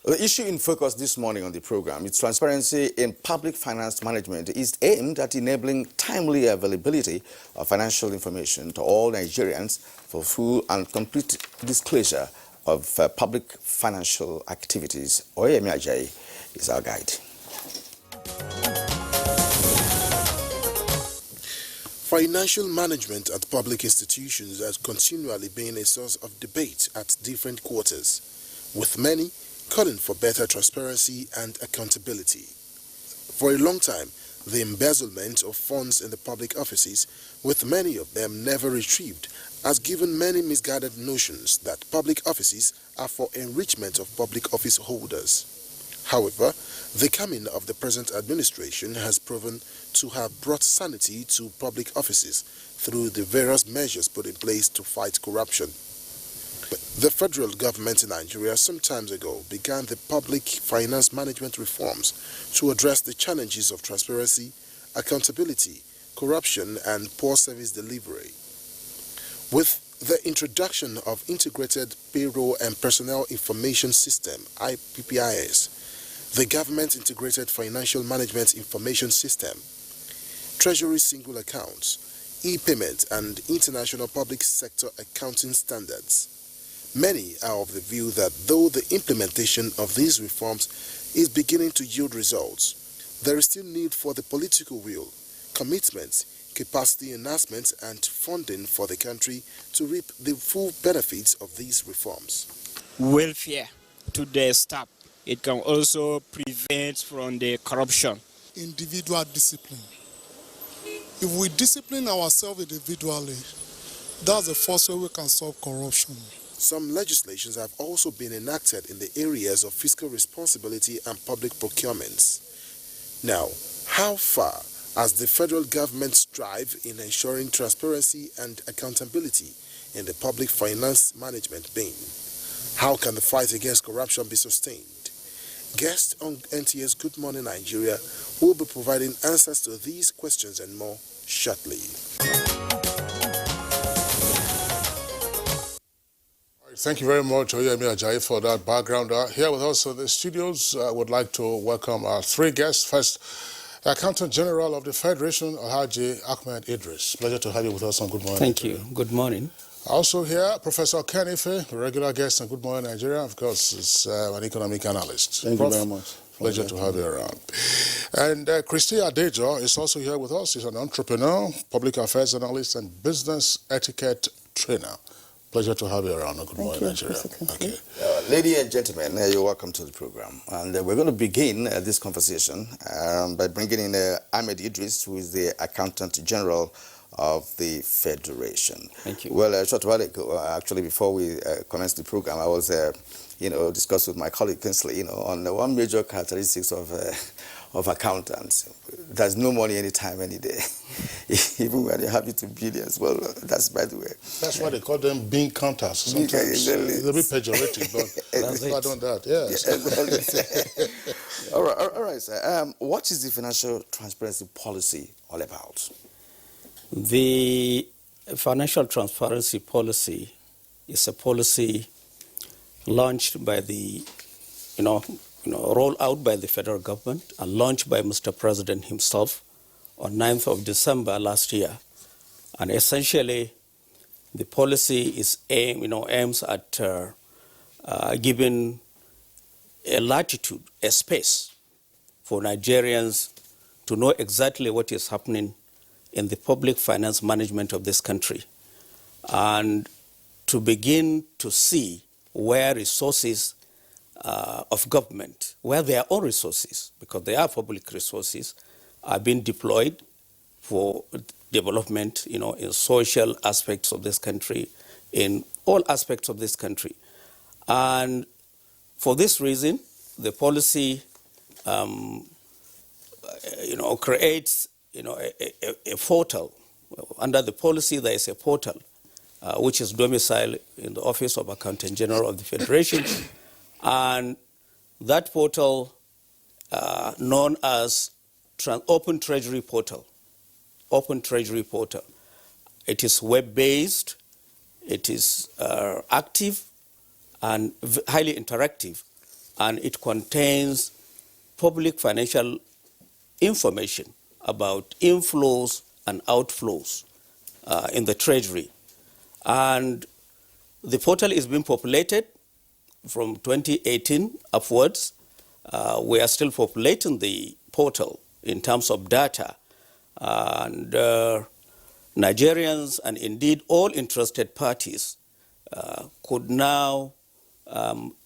The issue in focus this morning on the program is transparency in public finance management is aimed at enabling timely availability of financial information to all Nigerians for full and complete disclosure of public financial activities. Oyemi Ajayi is our guide. Financial management at public institutions has continually been a source of debate at different quarters, with many calling for better transparency and accountability. For a long time, the embezzlement of funds in the public offices, with many of them never retrieved, has given many misguided notions that public offices are for enrichment of public office holders. However, the coming of the present administration has proven to have brought sanity to public offices through the various measures put in place to fight corruption. The federal government in Nigeria some time ago began the public finance management reforms to address the challenges of transparency, accountability, corruption, and poor service delivery. With the introduction of Integrated Payroll and Personnel Information System, IPPIS, the Government Integrated Financial Management Information System, Treasury Single Accounts, e-payment, and International Public Sector Accounting Standards, many are of the view that though the implementation of these reforms is beginning to yield results, there is still need for the political will, commitment, capacity enhancement, and funding for the country to reap the full benefits of these reforms. Welfare to the staff. It can also prevent from the corruption. Individual discipline. If we discipline ourselves individually, that's the first way we can solve corruption. Some legislations have also been enacted in the areas of fiscal responsibility and public procurements. Now, how far has the federal government strive in ensuring transparency and accountability in the public finance management been? How can the fight against corruption be sustained? Guests on NTS Good Morning Nigeria will be providing answers to these questions and more shortly. Thank you very much, Oyemi Ajayi, for that background. Here with us in the studios, I would like to welcome our three guests. First, Accountant General of the Federation, Alhaji Ahmed Idris. Pleasure to have you with us on Good Morning. Thank you. Good morning. Also here, Professor Ken Ife, a regular guest on Good Morning Nigeria. Of course, is an economic analyst. Thank you very much. Pleasure to have you around. And Christy Adejo is also here with us. He's an entrepreneur, public affairs analyst, and business etiquette trainer. Pleasure to have you around. Good morning, Nigeria. Okay. Ladies and gentlemen, you're welcome to the program. And we're going to begin this conversation by bringing in Ahmed Idris, who is the Accountant General of the Federation. Thank you. Well, a short while ago, actually, before we commenced the program, I was, discussed with my colleague Kinsley, on one major characteristics of accountants. There's no money anytime, any day. Even when you're happy to billions. Well, that's by the way. That's why they call them bean counters. Sometimes it's a bit pejorative, but I don't that. Yes. All right, sir. What is the financial transparency policy all about? The financial transparency policy is a policy launched by the, rolled out by the federal government and launched by Mr. President himself on 9th of December last year. And essentially, the policy is aims at giving a latitude, a space for Nigerians to know exactly what is happening in the public finance management of this country, and to begin to see where resources of government, where their own resources, because they are public resources, are being deployed for development, in social aspects of this country, in all aspects of this country. And for this reason, the policy, creates a portal. Under the policy, there is a portal which is domiciled in the Office of Accountant General of the Federation. And that portal, known as Open Treasury Portal. Open Treasury Portal. It is web-based, it is active, and highly interactive. and it contains public financial information about inflows and outflows in the Treasury. And the portal is being populated from 2018 upwards. We are still populating the portal in terms of data. And Nigerians and indeed all interested parties could now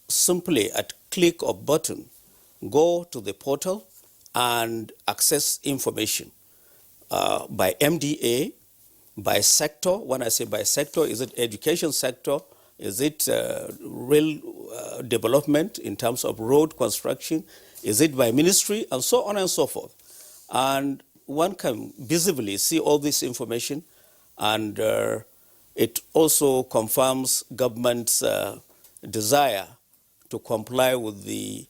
simply at click of button go to the portal and access information by MDA, by sector. When I say by sector, is it education sector? Is it real development in terms of road construction? Is it by ministry? And so on and so forth. And one can visibly see all this information, and it also confirms government's desire to comply with the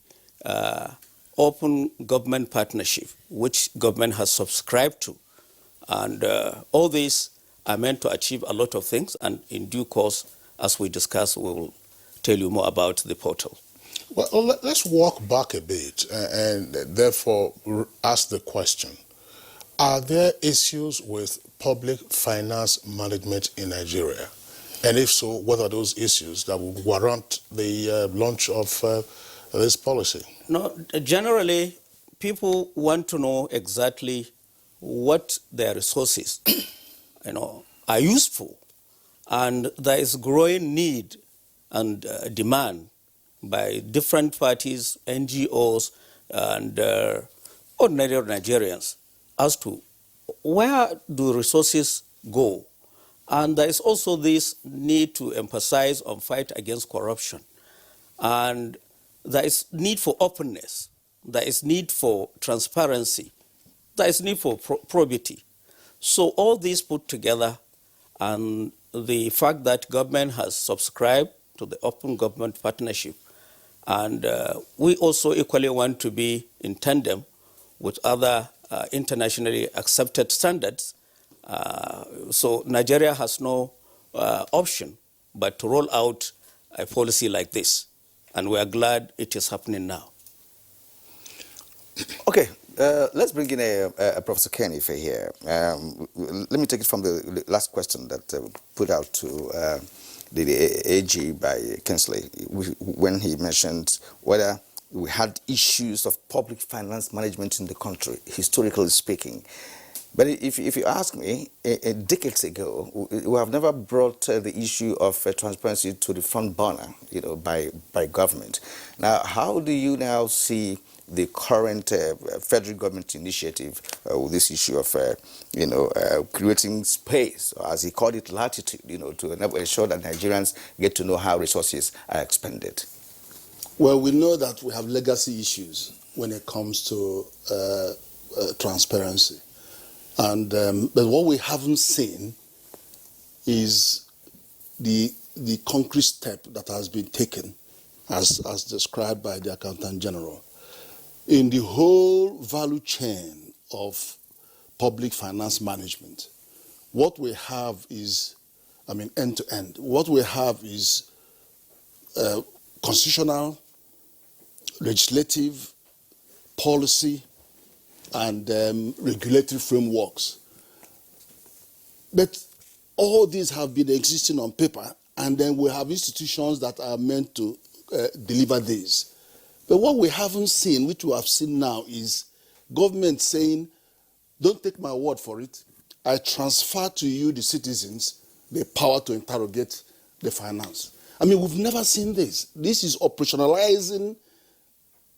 open government partnership, which government has subscribed to. And all these are meant to achieve a lot of things, and in due course, as we discuss, we will tell you more about the portal. Well, let's walk back a bit and therefore ask the question, are there issues with public finance management in Nigeria? And if so, what are those issues that would warrant the launch of this policy? No, generally, people want to know exactly what their resources are used for. And there is growing need and demand by different parties, NGOs, and ordinary Nigerians as to where do resources go. And there is also this need to emphasize on fight against corruption. And there is need for openness. There is need for transparency. There is need for probity. So all these put together, and the fact that government has subscribed to the open government partnership, and we also equally want to be in tandem with other internationally accepted standards. So Nigeria has no option but to roll out a policy like this, and we are glad it is happening now. Okay, let's bring in Professor Kenny here. Let me take it from the last question that put out to the AG by Kinsley when he mentioned whether we had issues of public finance management in the country, historically speaking. But if you ask me, decades ago, we have never brought the issue of transparency to the front burner, by government. Now, how do you now see the current federal government initiative with this issue of, creating space, or as he called it, latitude, to ensure that Nigerians get to know how resources are expended? Well, we know that we have legacy issues when it comes to transparency. And but what we haven't seen is the concrete step that has been taken, as described by the Accountant General, in the whole value chain of public finance management. What we have is, end to end. What we have is constitutional, legislative, policy, and regulatory frameworks. But all these have been existing on paper, and then we have institutions that are meant to deliver these. But what we haven't seen, which we have seen now, is government saying, don't take my word for it. I transfer to you, the citizens, the power to interrogate the finance. We've never seen this. This is operationalizing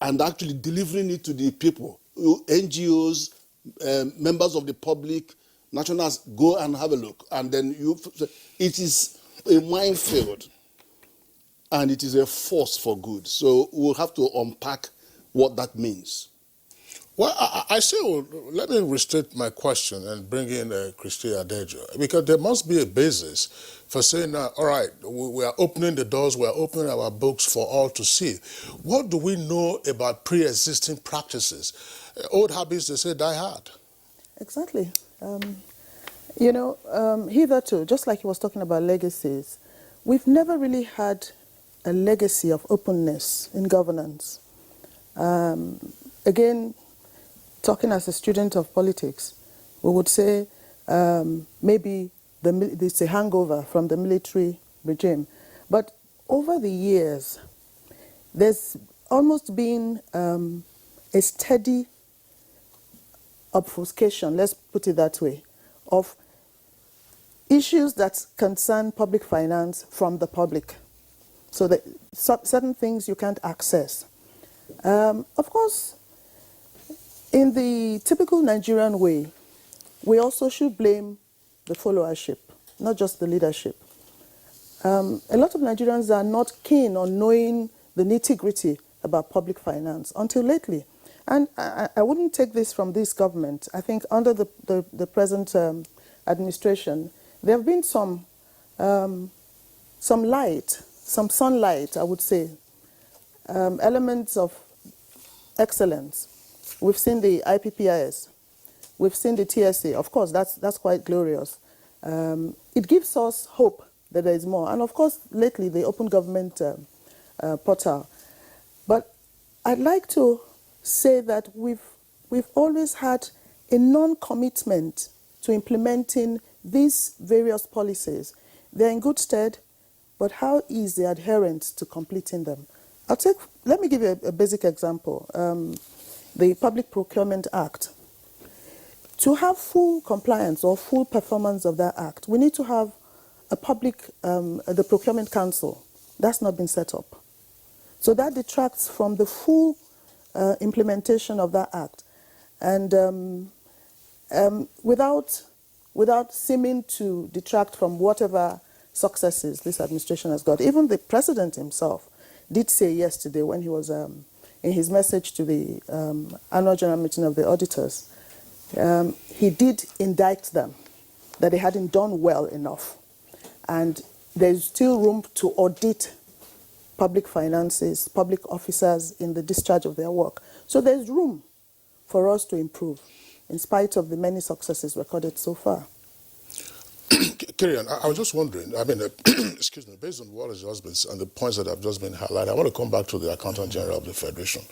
and actually delivering it to the people. NGOs, members of the public, nationals, go and have a look. And then it is a minefield, and it is a force for good. So we'll have to unpack what that means. Well, I say, let me restrict my question and bring in Christy Adejo, because there must be a basis for saying, all right, we are opening the doors, we are opening our books for all to see. What do we know about pre-existing practices? Old habits, they say, die hard. Exactly. Hitherto, just like he was talking about legacies, we've never really had a legacy of openness in governance. Again, talking as a student of politics, we would say maybe it's a hangover from the military regime. But over the years, there's almost been a steady obfuscation, let's put it that way, of issues that concern public finance from the public. So that certain things you can't access. Of course, in the typical Nigerian way, we also should blame the followership, not just the leadership. A lot of Nigerians are not keen on knowing the nitty-gritty about public finance until lately. And I wouldn't take this from this government. I think under the present administration, there have been some light, some sunlight, I would say, elements of excellence. We've seen the IPPIS, we've seen the TSA. Of course, that's quite glorious. It gives us hope that there is more. And of course, lately, the Open Government portal. But I'd like to say that we've always had a non-commitment to implementing these various policies. They're in good stead, but how is the adherence to completing them? Let me give you a basic example. The Public Procurement Act. To have full compliance or full performance of that act, we need to have the Procurement Council. That's not been set up. So that detracts from the full implementation of that act. And without seeming to detract from whatever successes this administration has got. Even the president himself did say yesterday when he was in his message to the annual general meeting of the auditors, he did indict them that they hadn't done well enough. And there's still room to audit public finances, public officers in the discharge of their work. So there's room for us to improve in spite of the many successes recorded so far. Kirian, I was just wondering, I mean, excuse me, based on what has just been, and the points that have just been highlighted, I want to come back to the Accountant General of the Federation.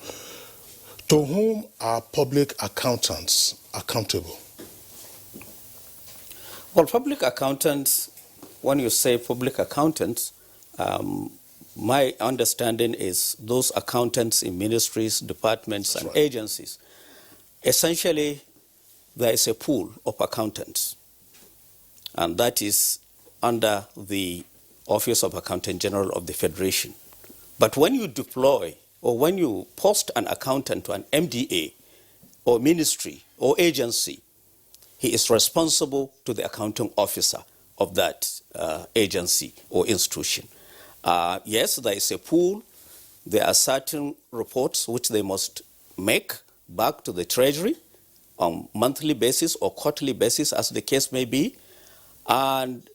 To whom are public accountants accountable? Well, public accountants, when you say public accountants, my understanding is those accountants in ministries, departments, and agencies. Essentially, there is a pool of accountants, and that is under the Office of Accountant General of the Federation. But when you deploy or when you post an accountant to an MDA or ministry or agency, he is responsible to the accounting officer of that agency or institution. Yes, there is a pool. There are certain reports which they must make back to the Treasury on monthly basis or quarterly basis, as the case may be. And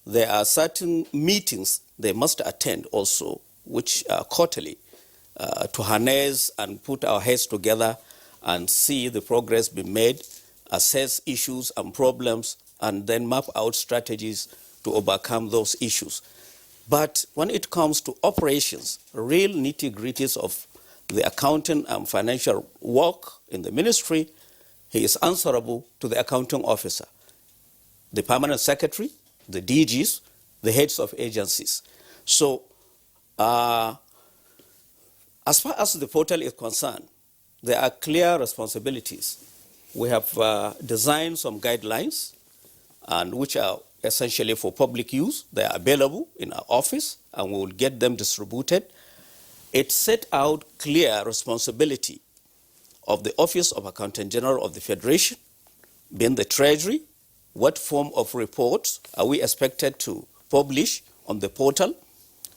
there are certain meetings they must attend also, which are quarterly, to harness and put our heads together and see the progress being made, assess issues and problems, and then map out strategies to overcome those issues. But when it comes to operations, real nitty-gritties of the accounting and financial work in the ministry, he is answerable to the accounting officer, the permanent secretary, the DGs, the heads of agencies. So as far as the portal is concerned, there are clear responsibilities. We have designed some guidelines, and which are essentially for public use. They are available in our office, and we will get them distributed. It set out clear responsibility of the Office of Accountant General of the Federation, being the Treasury. What form of reports are we expected to publish on the portal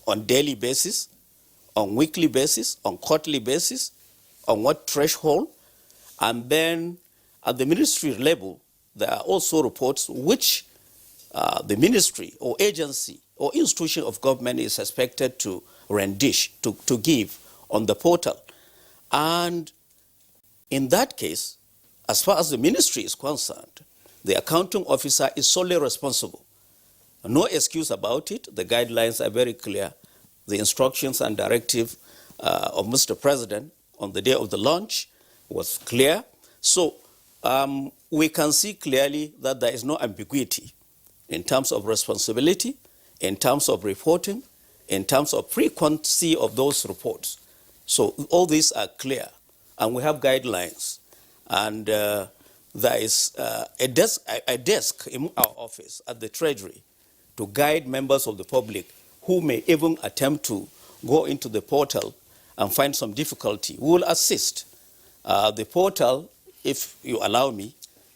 on daily basis, on weekly basis, on quarterly basis, on what threshold? And then at the ministry level, there are also reports which the ministry or agency or institution of government is expected to rendish, to give on the portal. And in that case, as far as the ministry is concerned, the accounting officer is solely responsible. No excuse about it. The guidelines are very clear. the instructions and directive of Mr. President on the day of the launch was clear. So we can see clearly that there is no ambiguity in terms of responsibility, in terms of reporting, in terms of frequency of those reports. So all these are clear, and we have guidelines. And there is a desk in our office at the Treasury to guide members of the public who may even attempt to go into the portal and find some difficulty. We will assist. The portal, if you allow me,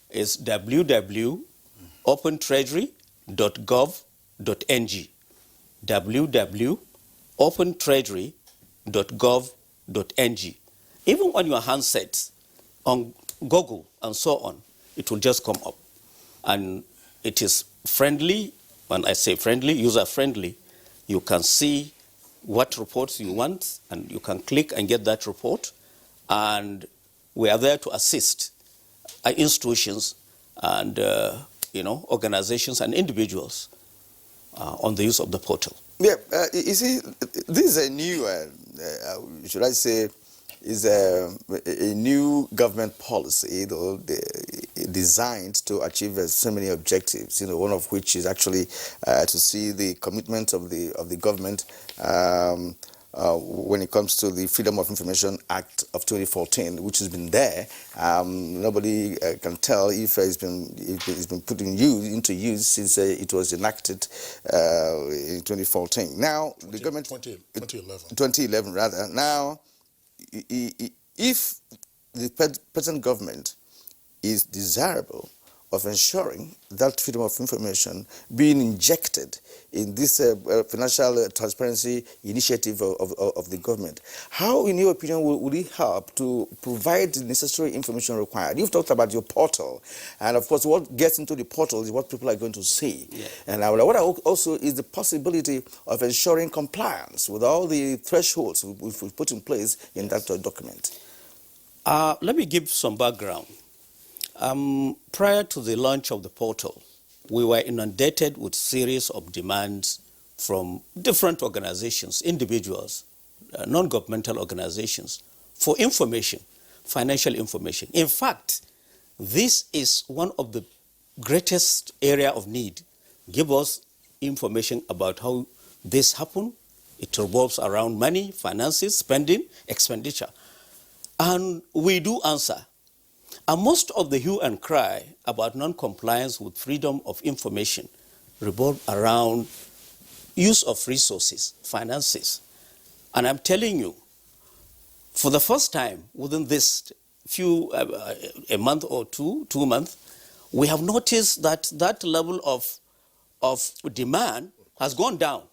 is www.opentreasury.gov.ng. www.opentreasury.gov.ng. Even on your handsets, on Google and so on, it will just come up. And it is friendly. When I say friendly, user-friendly, you can see what reports you want, and you can click and get that report. And we are there to assist institutions and organizations and individuals on the use of the portal. Yeah, you see, this is a new, should I say, is a new government policy, though, designed to achieve so many objectives. One of which is actually to see the commitment of the government when it comes to the Freedom of Information Act of 2014, which has been there. Nobody can tell if it's been put into use since it was enacted in 2014. Now, the government 2011 rather. Now, if the present government is desirable of ensuring that freedom of information being injected in this financial transparency initiative of the government, how, in your opinion, would it help to provide the necessary information required? You've talked about your portal, and of course what gets into the portal is what people are going to see. Yeah. And what also is the possibility of ensuring compliance with all the thresholds we've put in place in that document. Let me give some background. Prior to the launch of the portal, we were inundated with series of demands from different organizations, individuals, non-governmental organizations, for information, financial information. In fact, this is one of the greatest area of need. Give us information about how this happened. It revolves around money, finances, spending, expenditure. And we do answer. And most of the hue and cry about non-compliance with freedom of information revolve around use of resources, finances. And I'm telling you, for the first time within this a month or 2 months, we have noticed that that level of demand has gone down.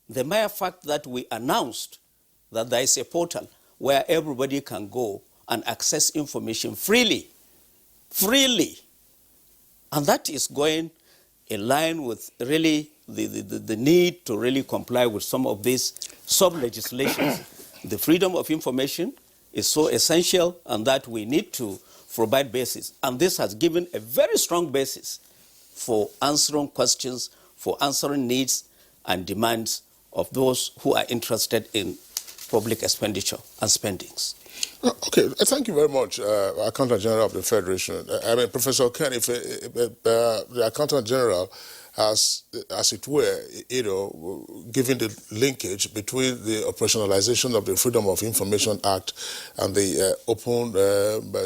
The mere fact that we announced that there is a portal where everybody can go and access information freely. And that is going in line with really the need to really comply with some of these sub-legislations. The freedom of information is so essential, and that we need to provide basis. And this has given a very strong basis for answering questions, for answering needs and demands of those who are interested in public expenditure and spendings. Okay, thank you very much, Accountant General of the Federation. Professor Ken, if the Accountant General has, as it were, given the linkage between the operationalization of the Freedom of Information Act and the Open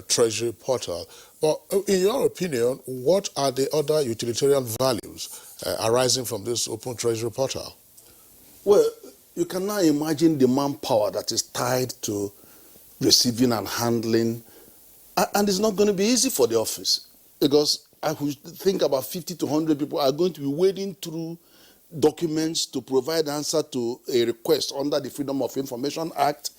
Treasury Portal. But in your opinion, what are the other utilitarian values arising from this Open Treasury Portal? Well, you can now imagine the manpower that is tied to receiving and handling, and it's not going to be easy for the office, because I would think about 50 to 100 people are going to be wading through documents to provide answer to a request under the Freedom of Information Act,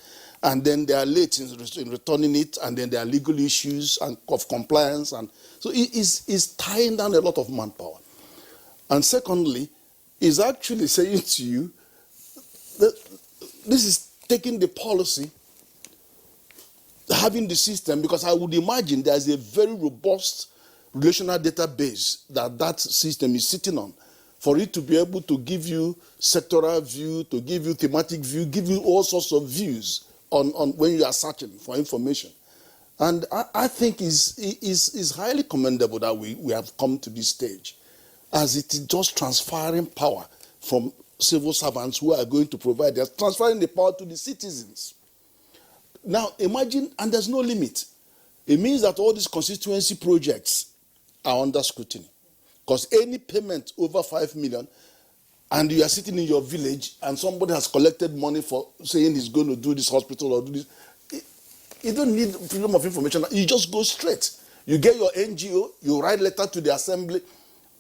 and then they are late in returning it, and then there are legal issues and of compliance, and so it's tying down a lot of manpower. And secondly, is actually saying to you that this is taking the policy, having the system, because I would imagine there's a very robust relational database that system is sitting on for it to be able to give you sectoral view, to give you thematic view, give you all sorts of views on when you are searching for information. And I think is highly commendable that we have come to this stage, as it is just transferring power from civil servants who are going to provide, they're transferring the power to the citizens. Now imagine, and there's no limit. It means that all these constituency projects are under scrutiny. Because any payment over 5 million, and you are sitting in your village and somebody has collected money for saying he's going to do this hospital or do this, you don't need freedom of information. You just go straight. You get your NGO, you write letter to the assembly,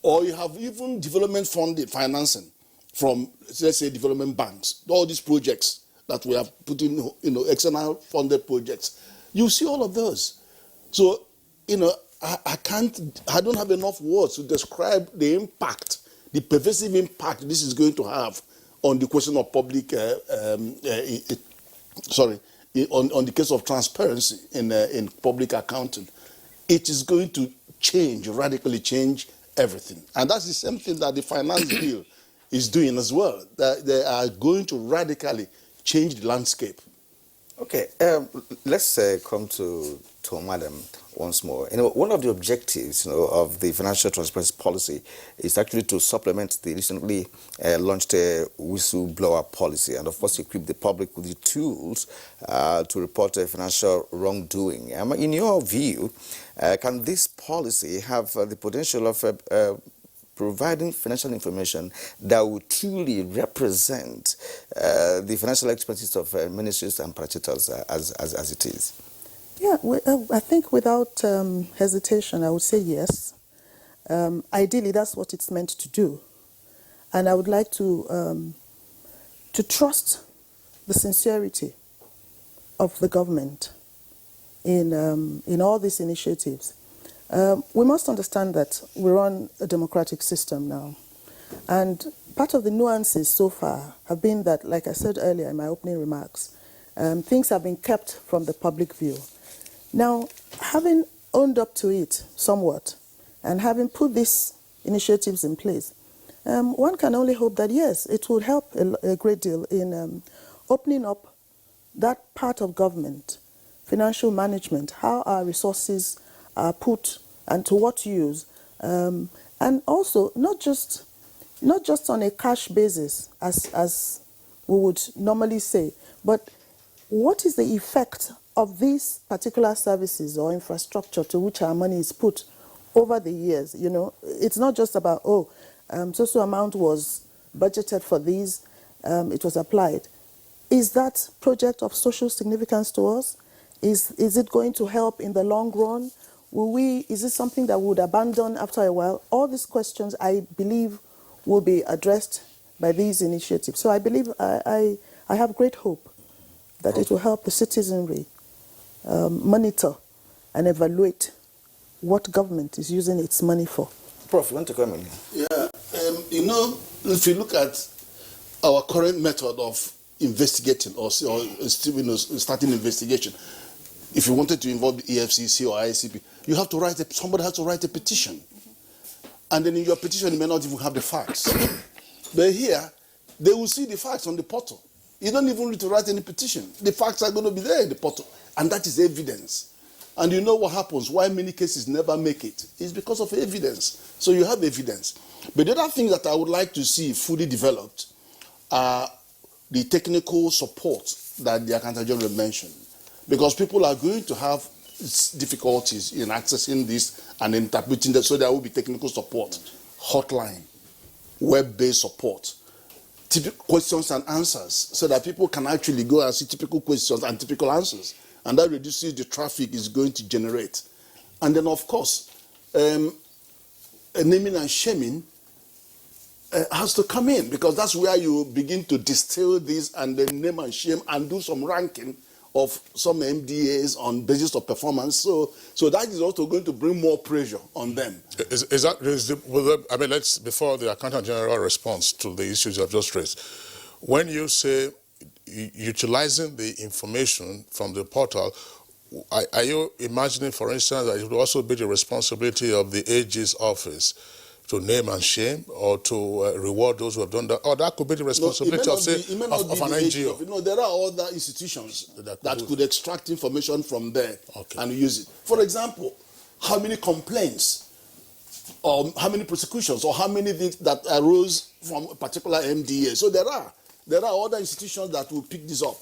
or you have even development funded financing from, let's say, development banks. All these projects that we have put in, external funded projects. You see all of those. So, I don't have enough words to describe the impact, the pervasive impact this is going to have on the question of public, on the case of transparency in public accounting. It is going to radically change everything. And that's the same thing that the finance bill is doing as well. That they are going to radically change the landscape. Okay, let's come to Madam once more. One of the objectives, of the financial transparency policy is actually to supplement the recently launched whistleblower policy, and of course equip the public with the tools to report financial wrongdoing. In your view, can this policy have the potential of providing financial information that would truly represent the financial expertise of ministries and parastatals as it is? Yeah, I think without hesitation, I would say yes. Ideally, that's what it's meant to do. And I would like to trust the sincerity of the government in all these initiatives. We must understand that we're on a democratic system now. And part of the nuances so far have been that, like I said earlier in my opening remarks, things have been kept from the public view. Now, having owned up to it somewhat and having put these initiatives in place, one can only hope that, yes, it will help a great deal in opening up that part of government, financial management, how our resources are put and to what use, and also not just on a cash basis as we would normally say, but what is the effect of these particular services or infrastructure to which our money is put over the years? It's not just about, so amount was budgeted for these, it was applied. Is that project of social significance to us? Is it going to help in the long run? Is it something that we would abandon after a while? All these questions, I believe, will be addressed by these initiatives. So I believe I have great hope that it will help the citizenry monitor and evaluate what government is using its money for. Prof, you want to come in? Yeah, if you look at our current method of investigating or starting investigation, if you wanted to involve the EFCC or ICP, somebody has to write a petition. And then in your petition, you may not even have the facts. But here, they will see the facts on the portal. You don't even need to write any petition. The facts are going to be there in the portal. And that is evidence. And you know what happens, why many cases never make it? It's because of evidence. So you have evidence. But the other thing that I would like to see fully developed are the technical support that the Accountant General mentioned. Because people are going to have difficulties in accessing this and interpreting that, so there will be technical support, hotline, web-based support, typical questions and answers, so that people can actually go and see typical questions and typical answers. And that reduces the traffic it's going to generate. And then, of course, naming and shaming has to come in, because that's where you begin to distill this and then name and shame and do some ranking of some MDAs on basis of performance. So that is also going to bring more pressure on them. Before the Accountant General response to the issues I've just raised, when you say utilizing the information from the portal, are you imagining, for instance, that it would also be the responsibility of the AG's office name and shame or to reward those who have done that? Or that could be the responsibility of an NGO. There are other institutions that could extract information from there and use it. For example, how many complaints or how many prosecutions or how many things that arose from a particular MDA. So there are other institutions that will pick this up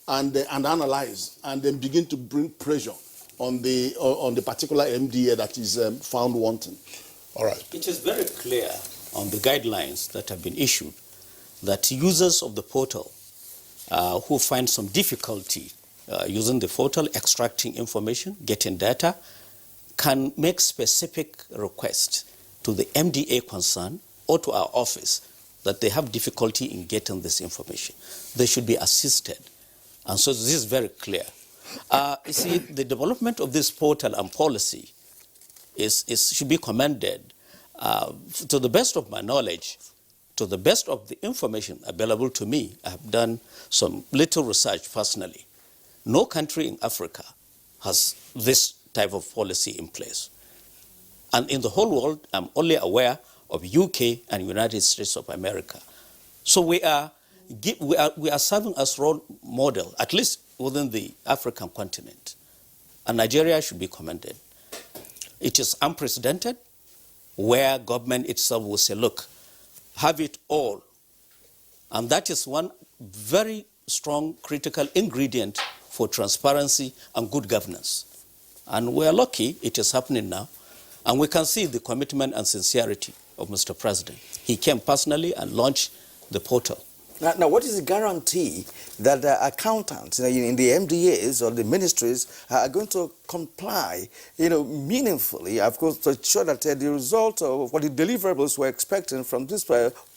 and analyze and then begin to bring pressure on the particular MDA that is found wanting. All right. It is very clear on the guidelines that have been issued that users of the portal who find some difficulty using the portal, extracting information, getting data, can make specific requests to the MDA concerned or to our office that they have difficulty in getting this information. They should be assisted. And so this is very clear. You see, the development of this portal and policy should be commended. To the best of my knowledge, to the best of the information available to me, I have done some little research personally. No country in Africa has this type of policy in place. And in the whole world, I'm only aware of UK and United States of America. So we are serving as role model, at least within the African continent. And Nigeria should be commended. It is unprecedented, where government itself will say, look, have it all. And that is one very strong critical ingredient for transparency and good governance. And we are lucky it is happening now. And we can see the commitment and sincerity of Mr. President. He came personally and launched the portal. Now, what is the guarantee that accountants in the MDAs or the ministries are going to comply, meaningfully, of course, to ensure that the result of what the deliverables we're expecting from this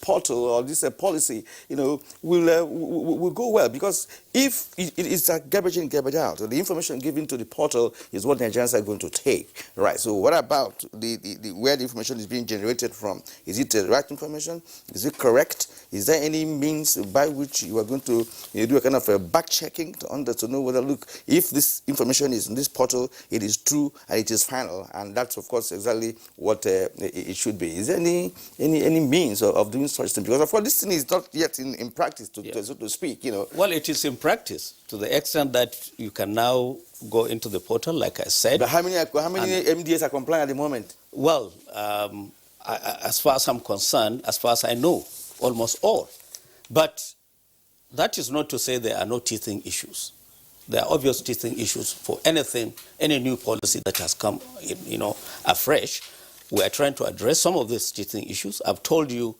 portal or this policy, will go well? Because if it's a garbage in, garbage out, the information given to the portal is what Nigerians are going to take, right? So what about where the information is being generated from? Is it the right information? Is it correct? Is there any means by which you are going to do a kind of a back-checking to know whether, look, if this information is in this portal, it is true and it is final, and that's, of course, exactly what it should be. Is there any means of doing such thing? Because, of course, this thing is not yet in practice, so to speak, Well, it is in practice to the extent that you can now go into the portal, like I said. But how many MDAs are complying at the moment? Well, as far as I'm concerned, as far as I know, almost all. But that is not to say there are no teething issues. There are obvious teething issues for any new policy that has come, afresh. We are trying to address some of these teething issues. I've told you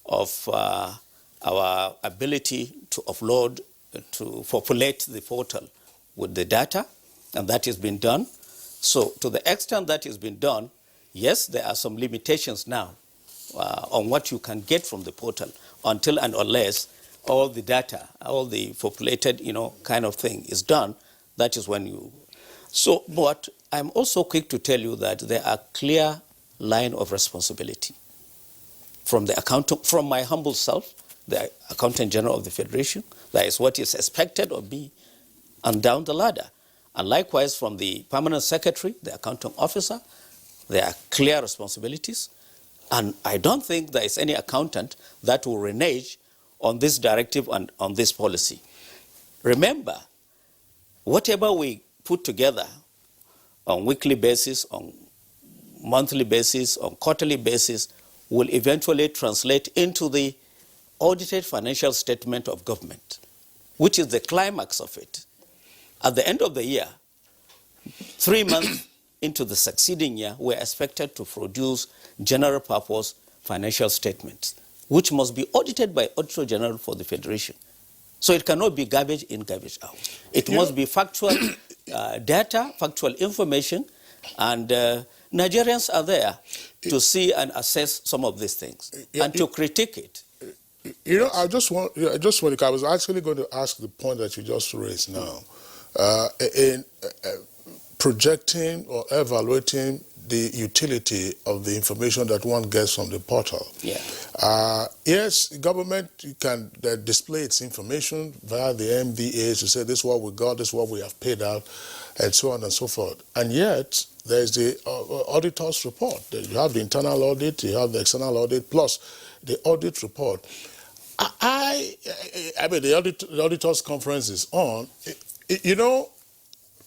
of our ability to upload, to populate the portal with the data, and that has been done. So to the extent that has been done, yes, there are some limitations now on what you can get from the portal until and unless all the data, all the populated, kind of thing is done. That is when you... So, but I'm also quick to tell you that there are clear line of responsibility from the accountant, from my humble self, the Accountant General of the Federation. That is what is expected of me, and down the ladder. And likewise from the Permanent Secretary, the Accounting Officer, there are clear responsibilities. And I don't think there is any accountant that will renege on this directive and on this policy. Remember, whatever we put together on weekly basis, on monthly basis, on quarterly basis, will eventually translate into the audited financial statement of government, which is the climax of it. At the end of the year, 3 months into the succeeding year, we're expected to produce general purpose financial statements, which must be audited by Auditor General for the Federation. So it cannot be garbage in, garbage out. It must be factual data, factual information, and Nigerians are there to see and assess some of these things and to critique it. I was actually going to ask the point that you just raised now. In projecting or evaluating the utility of the information that one gets from the portal. Yeah. Yes, government can display its information via the MDAs to say this is what we got, this is what we have paid out, and so on and so forth. And yet, there's the auditor's report. You have the internal audit, you have the external audit, plus the audit report. I mean, the auditor's conference is on. You know,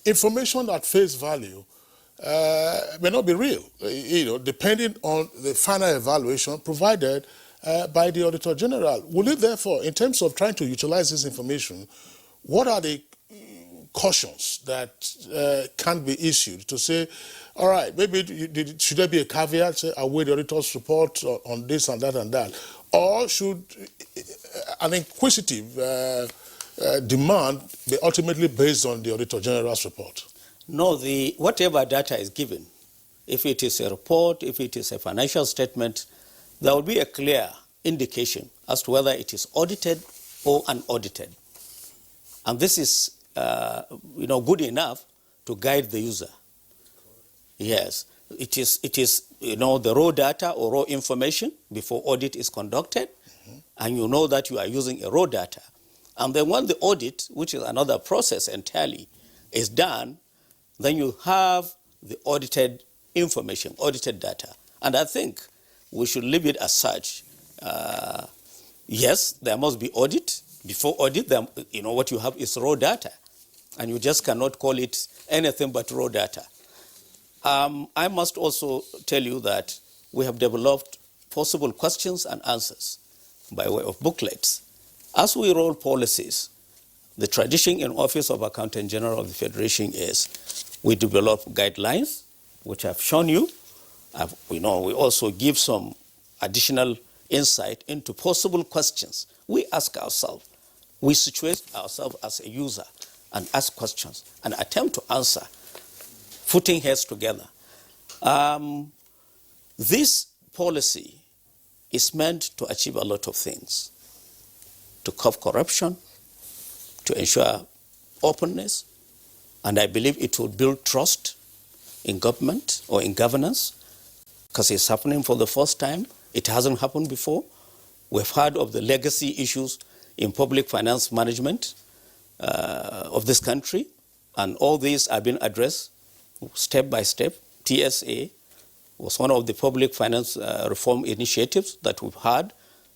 information at face value may not be real, you know, depending on the final evaluation provided by the Auditor General. Will it therefore, in terms of trying to utilize this information, what are the cautions that can be issued to say, all right, maybe should there be a caveat, say, await the auditor's report on this and that and that? Or should an inquisitive demand be ultimately based on the Auditor General's report? No, whatever data is given, if it is a report, if it is a financial statement, there will be a clear indication as to whether it is audited or unaudited. And this is you know, good enough to guide the user. Yes, it is you know, the raw data or raw information before audit is conducted, and you know that you are using a raw data. And then when the audit, which is another process entirely, is done, then you have the audited information, audited data. And I think we should leave it as such. Yes, there must be audit. Before audit, you know, what you have is raw data. And you just cannot call it anything but raw data. I must also tell you that we have developed possible questions and answers by way of booklets. As we roll policies, the tradition in Office of Accountant General of the Federation is we develop guidelines, which I've shown you. We also give some additional insight into possible questions. We ask ourselves, we situate ourselves as a user and ask questions and attempt to answer, putting heads together. This policy is meant to achieve a lot of things, to curb corruption, to ensure openness, and I believe it will build trust in government or in governance, because it's happening for the first time. It hasn't happened before. We've heard of the legacy issues in public finance management of this country, and all these are being addressed step by step. TSA was one of the public finance reform initiatives that we've had.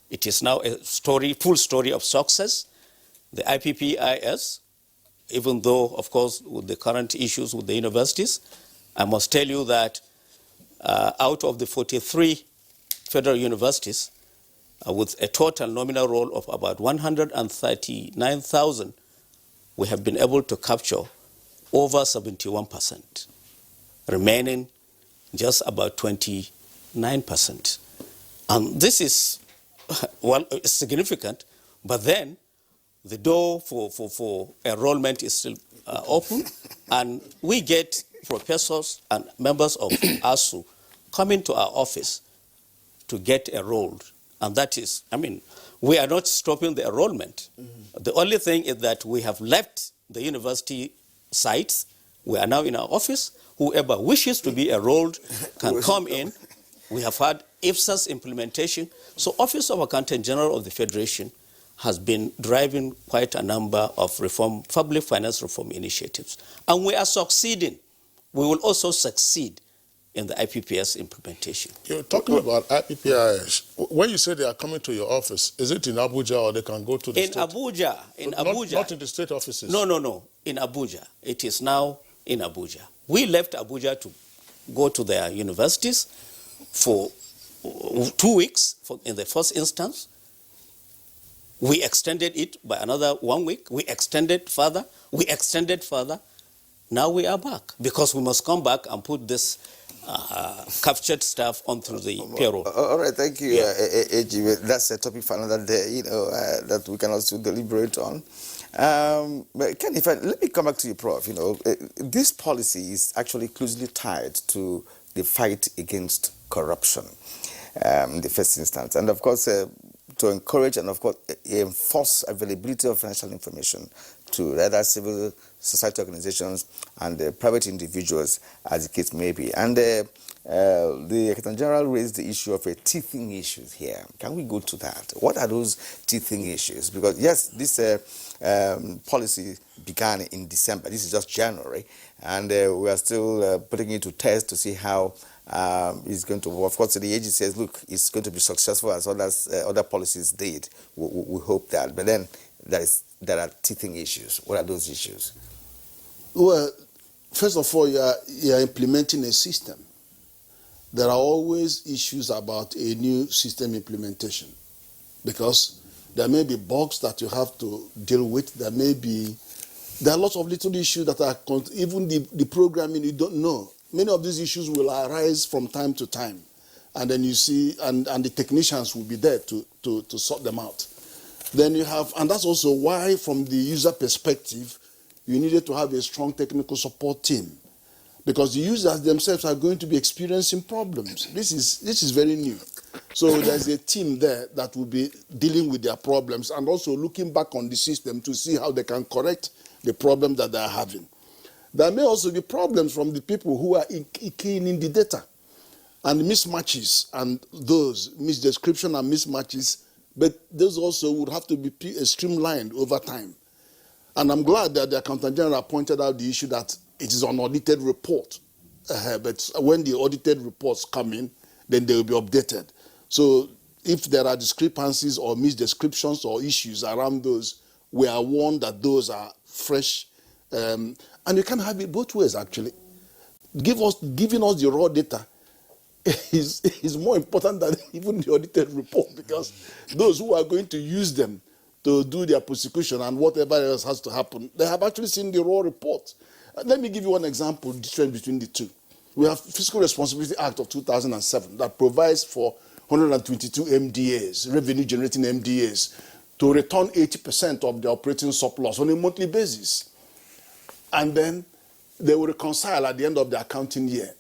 It is now a full story of success. The IPPIS, even though, of course, with the current issues with the universities, I must tell you that out of the 43 federal universities, with a total nominal roll of about 139,000, we have been able to capture over 71%, remaining just about 29%. And this is, well, significant, but then the door for enrollment is still open, and we get professors and members of ASU coming to our office to get enrolled. And that is, I mean, we are not stopping the enrollment. Mm-hmm. The only thing is that we have left the university sites. We are now in our office. Whoever wishes to be enrolled can come in. We have had IFSA's implementation. So Office of Accountant General of the Federation has been driving quite a number of public finance reform initiatives. And we are succeeding. We will also succeed in the IPPS implementation. You're talking about IPPIS. When you say they are coming to your office, is it in Abuja or they can go to the state? Abuja. Not in the state offices? No. In Abuja. It is now in Abuja. We left Abuja to go to their universities for 2 weeks in the first instance. We extended it by another 1 week. We extended further. Now we are back because we must come back and put this captured stuff onto the payroll. All right, thank you, AG. That's a topic for another day, that we can also deliberate on. But Ken, let me come back to you, Prof. This policy is actually closely tied to the fight against corruption in the first instance. And of course, to encourage and, of course, enforce availability of financial information to other civil society organizations and private individuals, as the case may be. And the Accountant General raised the issue of teething issues here. Can we go to that? What are those teething issues? Because, yes, this policy began in December. This is just January, and we are still putting it to test to see how it's going to work. Of course, the agency says, look, it's going to be successful as other policies did. We hope that. But then there are teething issues. What are those issues? Well, first of all, you are implementing a system. There are always issues about a new system implementation because there may be bugs that you have to deal with. There are lots of little issues that are, even the programming you don't know. Many of these issues will arise from time to time. And then you see, and the technicians will be there to sort them out. Then you have, and that's also why from the user perspective, you needed to have a strong technical support team. Because the users themselves are going to be experiencing problems. This is very new. So there's a team there that will be dealing with their problems and also looking back on the system to see how they can correct the problem that they're having. There may also be problems from the people who are keying in the data and mismatches and those misdescription and mismatches, but those also would have to be streamlined over time. And I'm glad that the Accountant General pointed out the issue that it is an audited report. But when the audited reports come in, then they will be updated. So if there are discrepancies or misdescriptions or issues around those, we are warned that those are fresh. And you can have it both ways, actually. Giving us the raw data is more important than even the audited report, because those who are going to use them to do their prosecution and whatever else has to happen, they have actually seen the raw report. Let me give you one example, difference between the two. We have Fiscal Responsibility Act of 2007 that provides for 122 MDAs, revenue-generating MDAs, to return 80% of the operating surplus on a monthly basis. And then they will reconcile at the end of the accounting year.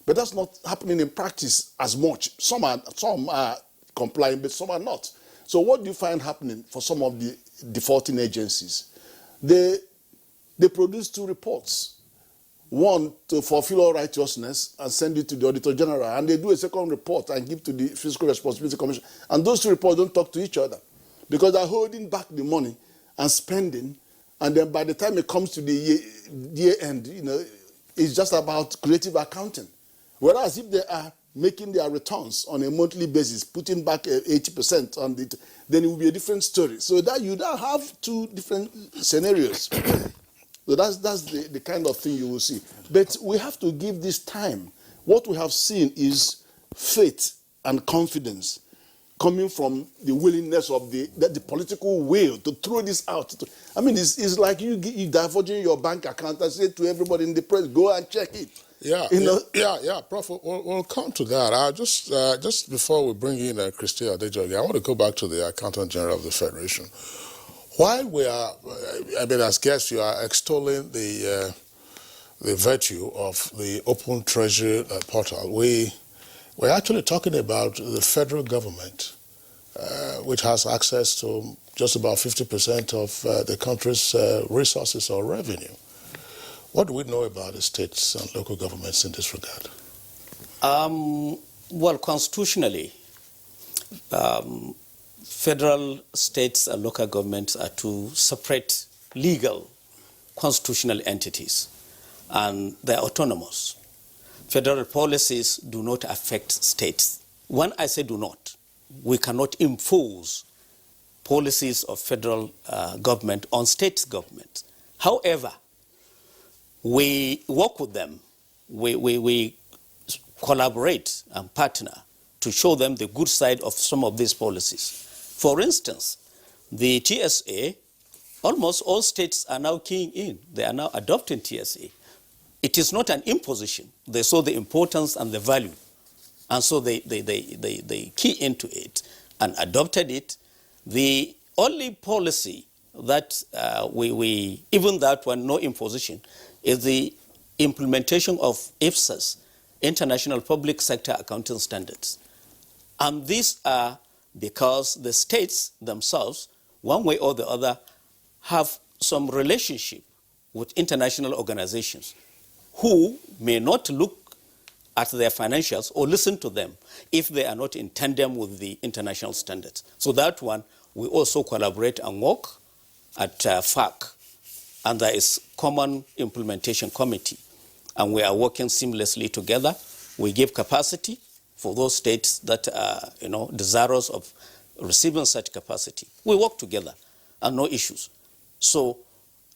But that's not happening in practice as much. Some are complying, but some are not. So what do you find happening for some of the defaulting agencies? They produce two reports. One to fulfill all righteousness and send it to the Auditor General. And they do a second report and give to the Fiscal Responsibility Commission. And those two reports don't talk to each other because they're holding back the money and spending. And then by the time it comes to the year end, it's just about creative accounting. Whereas if they are making their returns on a monthly basis, putting back 80% on it, then it will be a different story. So that you don't have two different scenarios. So that's the kind of thing you will see. But we have to give this time. What we have seen is faith and confidence coming from the willingness of the political will to throw this out. I mean, it's like you diverging your bank account and say to everybody in the press, go and check it. Yeah, Prof. We'll come to that. Just before we bring in Christy Adejogi, I want to go back to the Accountant General of the Federation. While we are, as guests, you are extolling the virtue of the Open Treasury portal. We're actually talking about the federal government, which has access to just about 50% of the country's resources or revenue. What do we know about the states and local governments in this regard? Well, constitutionally, federal, states, and local governments are two separate legal constitutional entities, and they're autonomous. Federal policies do not affect states. When I say do not, we cannot impose policies of federal government on state government. However, we work with them, we collaborate and partner to show them the good side of some of these policies. For instance, the TSA, almost all states are now keying in. They are now adopting TSA. It is not an imposition. They saw the importance and the value, and so they key into it and adopted it. The only policy that even that one, no imposition, is the implementation of IFSA's, International Public Sector Accounting Standards. And these are because the states themselves, one way or the other, have some relationship with international organizations who may not look at their financials or listen to them if they are not in tandem with the international standards. So that one, we also collaborate and work at FAC, and there is Common Implementation Committee, and we are working seamlessly together. We give capacity for those states that are desirous of receiving such capacity. We work together and no issues. So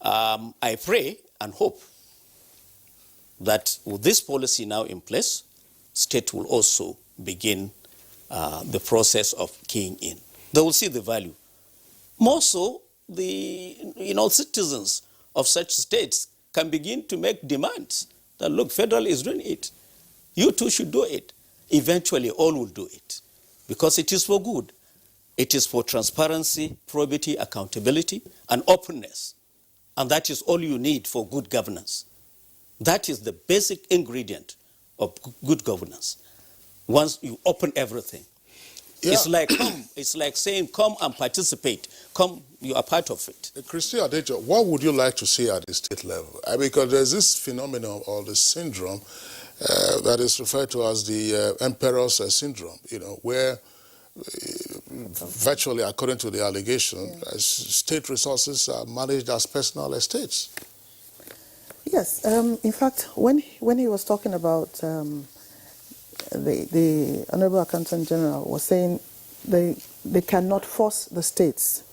I pray and hope that with this policy now in place, state will also begin the process of keying in. They will see the value. More so, the citizens of such states can begin to make demands that, look, federal is doing it. You too should do it. Eventually, all will do it because it is for good. It is for transparency, probity, accountability, and openness. And that is all you need for good governance. That is the basic ingredient of good governance. Once you open everything, it's like saying, come and participate. Come, you are part of it. Christy Adejo, what would you like to see at the state level? Because there's this phenomenon or the syndrome that is referred to as the emperor's syndrome, where virtually, according to the allegation, state resources are managed as personal estates. Yes, in fact, when he was talking about the Honorable Accountant General was saying they cannot force the states.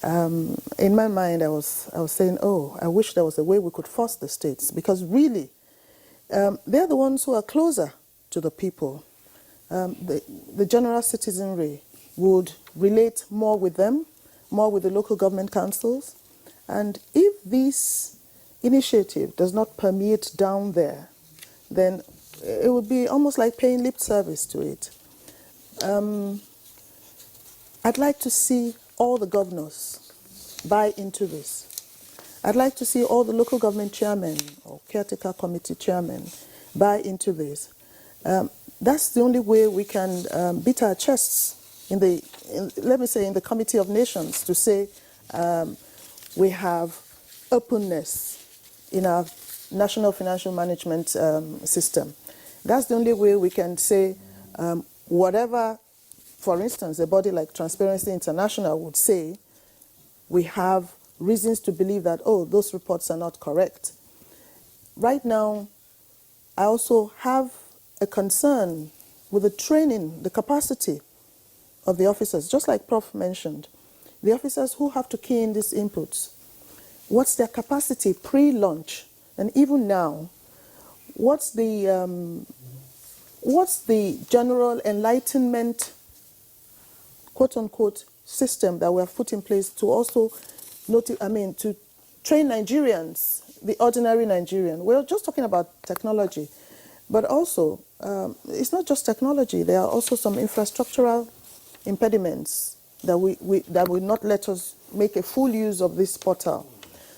In my mind, I was saying, oh, I wish there was a way we could force the states, because really, they're the ones who are closer to the people. The general citizenry would relate more with them, more with the local government councils, and if this initiative does not permeate down there, then it would be almost like paying lip service to it. I'd like to see all the governors buy into this. I'd like to see all the local government chairmen or caretaker committee chairmen buy into this. That's the only way we can beat our chests in the Committee of Nations to say we have openness in our national financial management system. That's the only way we can say whatever, for instance, a body like Transparency International would say, we have reasons to believe that, oh, those reports are not correct. Right now, I also have a concern with the training, the capacity of the officers, just like Prof mentioned. The officers who have to key in these inputs, what's their capacity pre-launch? And even now, what's the general enlightenment, quote-unquote, system that we have put in place to also to train Nigerians, the ordinary Nigerian? We're just talking about technology, but also it's not just technology. There are also some infrastructural impediments that will not let us make a full use of this portal.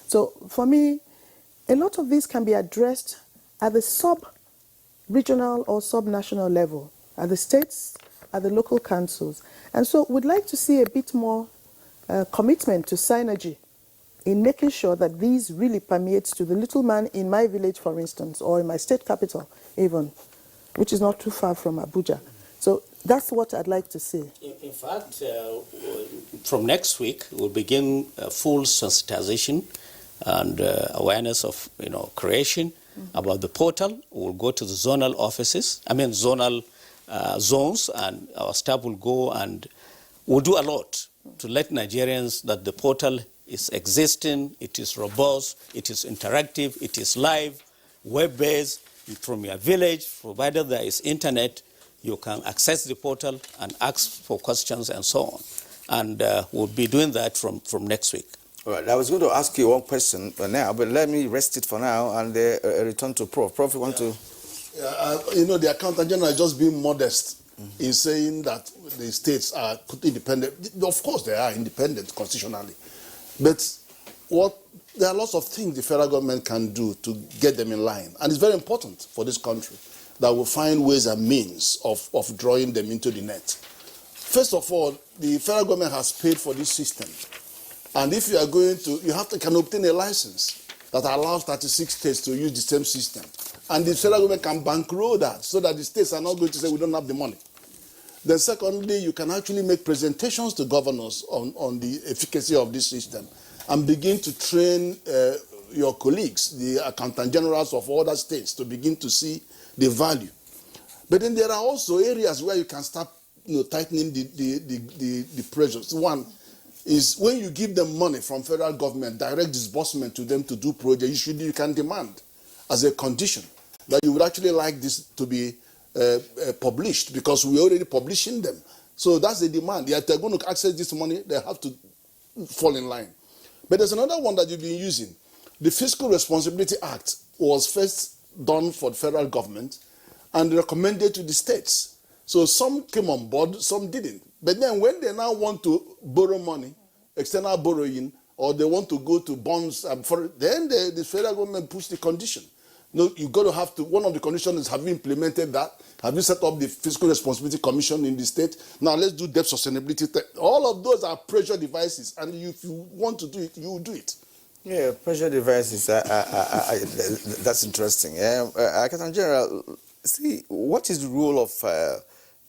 So for me, a lot of this can be addressed at the sub-regional or sub-national level, at the states, at the local councils. And so we'd like to see a bit more commitment to synergy in making sure that these really permeates to the little man in my village, for instance, or in my state capital even, which is not too far from Abuja. So that's what I'd like to see. In fact, from next week, we'll begin full sensitization and awareness of creation about the portal. We'll go to the zonal offices, zonal zones, and our staff will go and we'll do a lot to let Nigerians that the portal is existing, it is robust, it is interactive, it is live, web-based, from your village, provided there is internet, you can access the portal and ask for questions and so on. And we'll be doing that from next week. All right, I was going to ask you one question now, but let me rest it for now and return to Prof. Prof, you want to? The Accountant General is just being modest in saying that the states are independent. Of course, they are independent constitutionally. But there are lots of things the federal government can do to get them in line. And it's very important for this country that we'll find ways and means of drawing them into the net. first of all, the federal government has paid for this system. And if you are going to, can obtain a license that allows 36 states to use the same system. And the federal government can bankroll that so that the states are not going to say we don't have the money. Then secondly, you can actually make presentations to governors on the efficacy of this system and begin to train your colleagues, the accountant generals of other states, to begin to see the value. But then there are also areas where you can start tightening the pressures. One is when you give them money from federal government, direct disbursement to them to do projects, you can demand as a condition that you would actually like this to be published, because we're already publishing them. So that's the demand. If they're going to access this money, they have to fall in line. But there's another one that you've been using. The Fiscal Responsibility Act was first done for the federal government and recommended to the states. So some came on board, some didn't. But then when they now want to borrow money, external borrowing, or they want to go to bonds, then the federal government puts the condition. No, you got to have to, one of the conditions is, have you implemented that? Have you set up the Fiscal Responsibility Commission in the state? Now let's do debt sustainability. All of those are pressure devices, and if you want to do it, you will do it. Yeah, pressure devices, that's interesting. Accountant General, see, what is the role of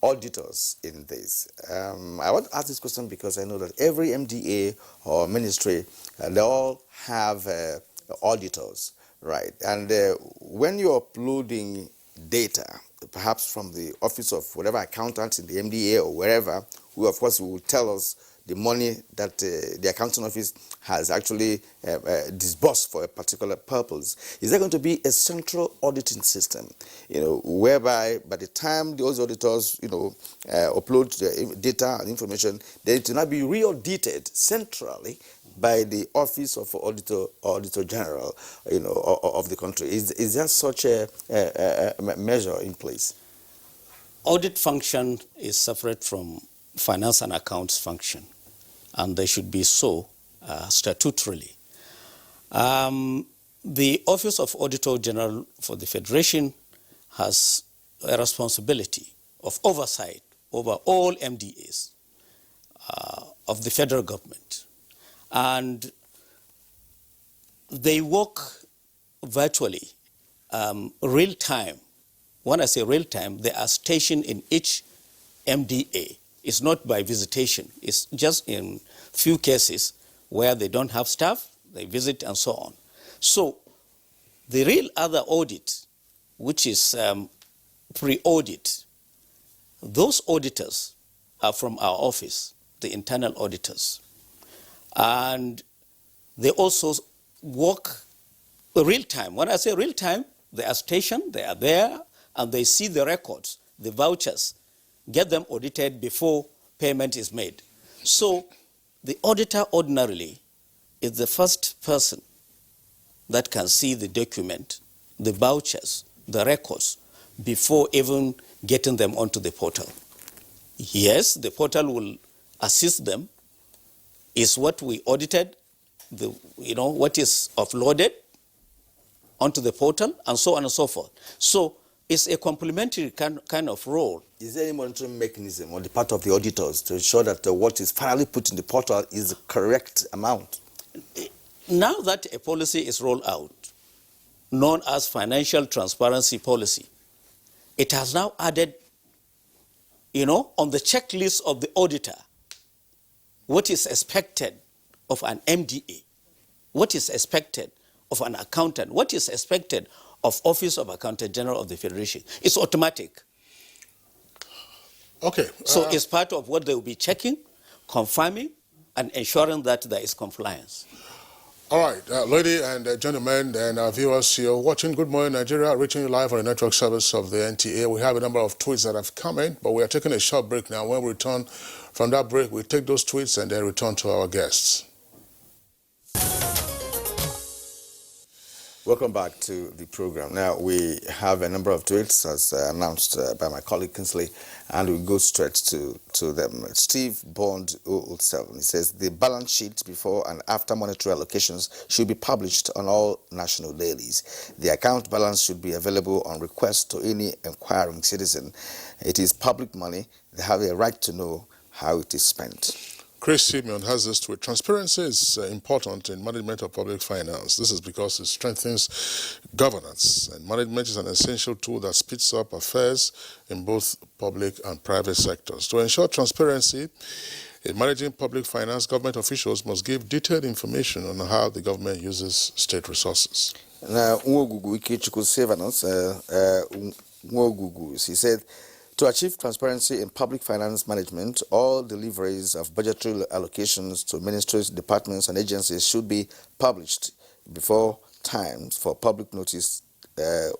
auditors in this? I want to ask this question because I know that every MDA or ministry, they all have auditors. Right, and when you're uploading data, perhaps from the office of whatever accountant in the MDA or wherever, who of course will tell us the money that the accounting office has actually disbursed for a particular purpose, is there going to be a central auditing system, whereby by the time those auditors, upload the data and information, they will not be re-audited centrally by the Office of Auditor General, of the country? Is there such a measure in place? Audit function is separate from finance and accounts function, and they should be so statutorily. The Office of Auditor General for the Federation has a responsibility of oversight over all MDAs of the federal government. And they work virtually, real time. When I say real time, they are stationed in each MDA. It's not by visitation. It's just in few cases where they don't have staff, they visit and so on. So the real other audit, which is pre-audit, those auditors are from our office, the internal auditors. And they also work real time. When I say real time, they are stationed, they are there, and they see the records, the vouchers, get them audited before payment is made. So the auditor ordinarily is the first person that can see the document, the vouchers, the records, before even getting them onto the portal. Yes, the portal will assist them. Is what we audited, what is offloaded onto the portal, and so on and so forth. So it's a complementary kind of role. Is there any monitoring mechanism on the part of the auditors to ensure that what is finally put in the portal is the correct amount? Now that a policy is rolled out, known as financial transparency policy, it has now added, on the checklist of the auditor, what is expected of an MDA, what is expected of an accountant, what is expected of Office of Accountant General of the Federation. It's automatic. Okay. So it's part of what they will be checking, confirming, and ensuring that there is compliance. All right, ladies and gentlemen and viewers, you're watching Good Morning Nigeria, reaching you live on the network service of the NTA. We have a number of tweets that have come in, but we are taking a short break now. When we return from that break, we take those tweets and then return to our guests. Welcome back to the program. Now, we have a number of tweets, as announced by my colleague Kinsley, and we'll go straight to them. Steve Bond 007, he says, the balance sheet before and after monetary allocations should be published on all national dailies. The account balance should be available on request to any inquiring citizen. It is public money. They have a right to know how it is spent. Chris Simeon has this tweet. Transparency is important in management of public finance. This is because it strengthens governance, and management is an essential tool that speeds up affairs in both public and private sectors. To ensure transparency in managing public finance, government officials must give detailed information on how the government uses state resources. Now, he said, to achieve transparency in public finance management, all deliveries of budgetary allocations to ministries, departments, and agencies should be published before time for public notice,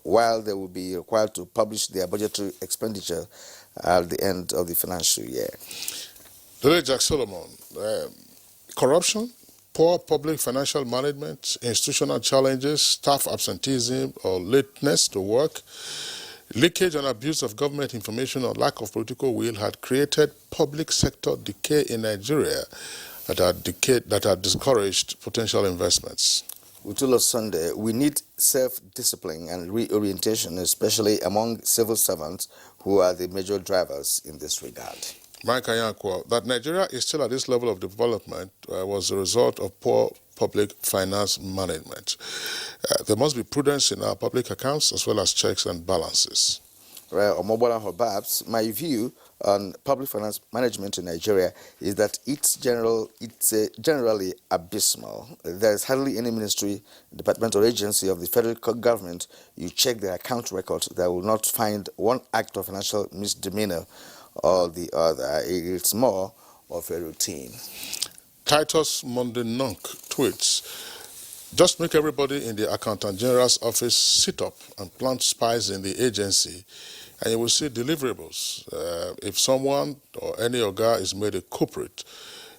while they will be required to publish their budgetary expenditure at the end of the financial year. Lily Jack Solomon, corruption, poor public financial management, institutional challenges, staff absenteeism or lateness to work, leakage and abuse of government information or lack of political will had created public sector decay in Nigeria that had discouraged potential investments. Utulo Sunday, we need self-discipline and reorientation, especially among civil servants who are the major drivers in this regard. Mike Ayankwo, that Nigeria is still at this level of development was the result of poor public finance management. There must be prudence in our public accounts as well as checks and balances. Omobola Hobabs, my view on public finance management in Nigeria is that it's generally abysmal. There is hardly any ministry, department, or agency of the federal government you check their account record that will not find one act of financial misdemeanor or the other. It's more of a routine. Titus Mondenunk tweets, just make everybody in the Accountant General's office sit up and plant spies in the agency, and you will see deliverables. If someone or any Oga is made a culprit,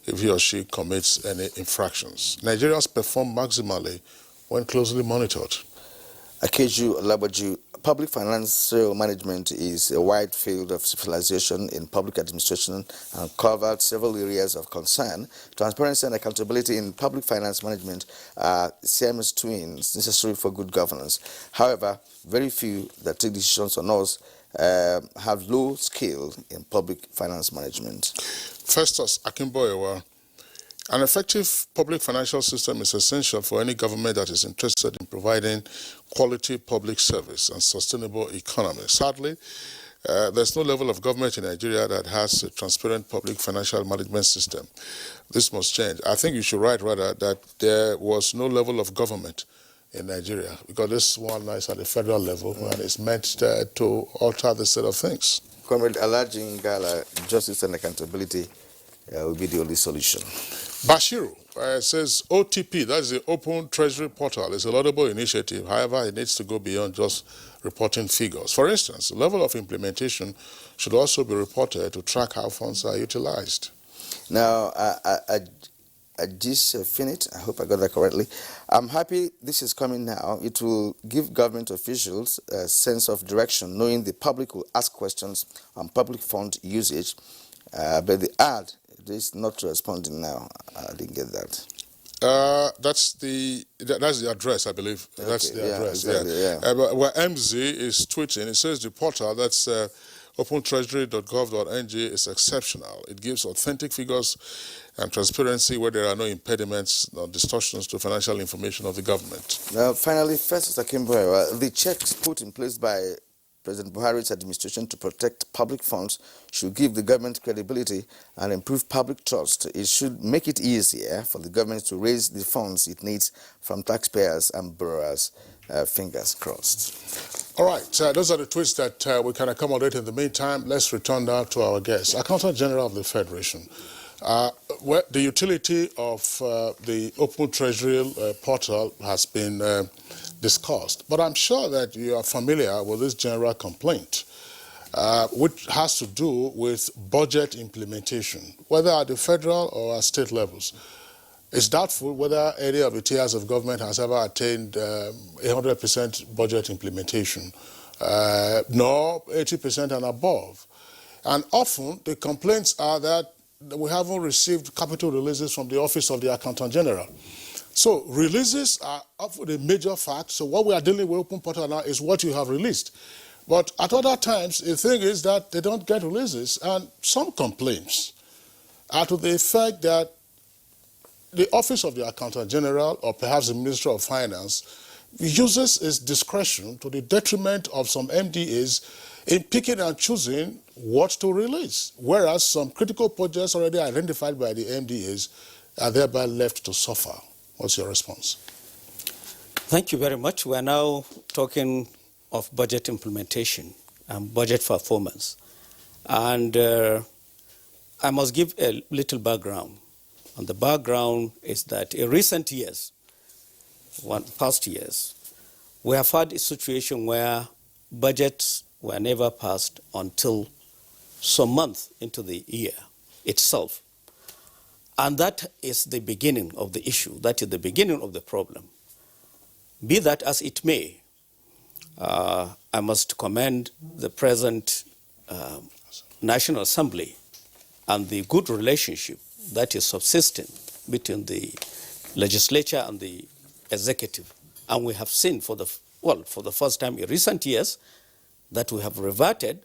if he or she commits any infractions. Nigerians perform maximally when closely monitored. Akeju Labaju, public financial management is a wide field of specialization in public administration and covered several areas of concern. Transparency and accountability in public finance management are Siamese twins necessary for good governance. However, very few that take decisions on us have low skill in public finance management. Festus Akimboyewa, an effective public financial system is essential for any government that is interested in providing quality public service and sustainable economy. Sadly, there's no level of government in Nigeria that has a transparent public financial management system. This must change. I think you should write rather that there was no level of government in Nigeria, because this one is at the federal level and it's meant to alter the state of things. Comrade Alaji Ngala, justice and accountability will be the only solution. Bashiru says OTP, that is the Open Treasury Portal, is a laudable initiative. However, it needs to go beyond just reporting figures. For instance, the level of implementation should also be reported to track how funds are utilized. Now, Ajis Finit, I hope I got that correctly. I'm happy this is coming now. It will give government officials a sense of direction, knowing the public will ask questions on public fund usage. But the ad is not responding now. I didn't get that. That's the address, I believe. Okay, that's the address. Exactly, yeah. But where MZ is tweeting, it says the portal that's opentreasury.gov.ng is exceptional. It gives authentic figures and transparency where there are no impediments or distortions to financial information of the government. Now, finally, first, Mr. Kimbo, the checks put in place by President Buhari's administration to protect public funds should give the government credibility and improve public trust. It should make it easier for the government to raise the funds it needs from taxpayers and borrowers. Fingers crossed. All right, those are the tweets that we can accommodate. In the meantime, let's return now to our guest, Accountant General of the Federation. The utility of the Open Treasury portal has been discussed, but I'm sure that you are familiar with this general complaint, which has to do with budget implementation, whether at the federal or at state levels. It's doubtful whether any of the tiers of government has ever attained 100% budget implementation, nor 80% and above. And often the complaints are that we haven't received capital releases from the Office of the Accountant General. So releases are often a major fact. So what we are dealing with Open Portal now is what you have released. But at other times, the thing is that they don't get releases. And some complaints are to the effect that the Office of the Accountant General, or perhaps the Ministry of Finance, uses its discretion to the detriment of some MDAs in picking and choosing what to release, whereas some critical projects already identified by the MDAs are thereby left to suffer. What's your response? Thank you very much. We are now talking of budget implementation and budget performance. And I must give a little background. And the background is that in recent years, past years, we have had a situation where budgets were never passed until some month into the year itself. And that is the beginning of the issue. That is the beginning of the problem. Be that as it may, I must commend the present National Assembly and the good relationship that is subsisting between the legislature and the executive. And we have seen for the first time in recent years that we have reverted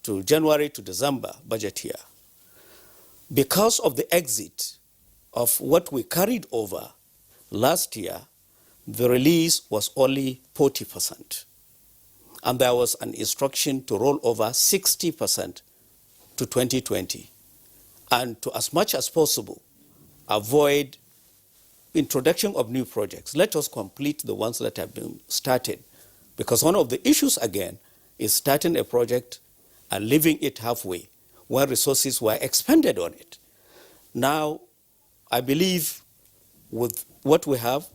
to January to December budget year. Because of the exit of what we carried over last year, the release was only 40%. And there was an instruction to roll over 60% to 2020. And to as much as possible, avoid introduction of new projects. Let us complete the ones that have been started. Because one of the issues, again, is starting a project and leaving it halfway when resources were expended on it. Now, I believe with what we have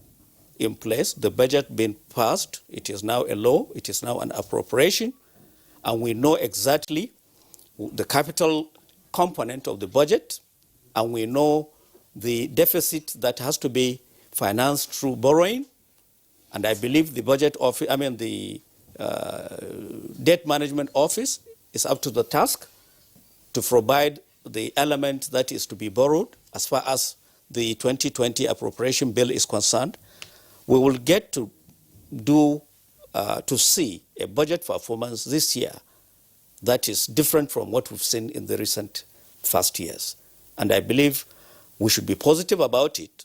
in place, the budget being passed, it is now a law, it is now an appropriation, and we know exactly the capital component of the budget, and we know the deficit that has to be financed through borrowing. And I believe the budget office, the debt management office is up to the task to provide the element that is to be borrowed as far as the 2020 appropriation bill is concerned. We will get to see a budget performance this year that is different from what we've seen in the recent past years. And I believe we should be positive about it.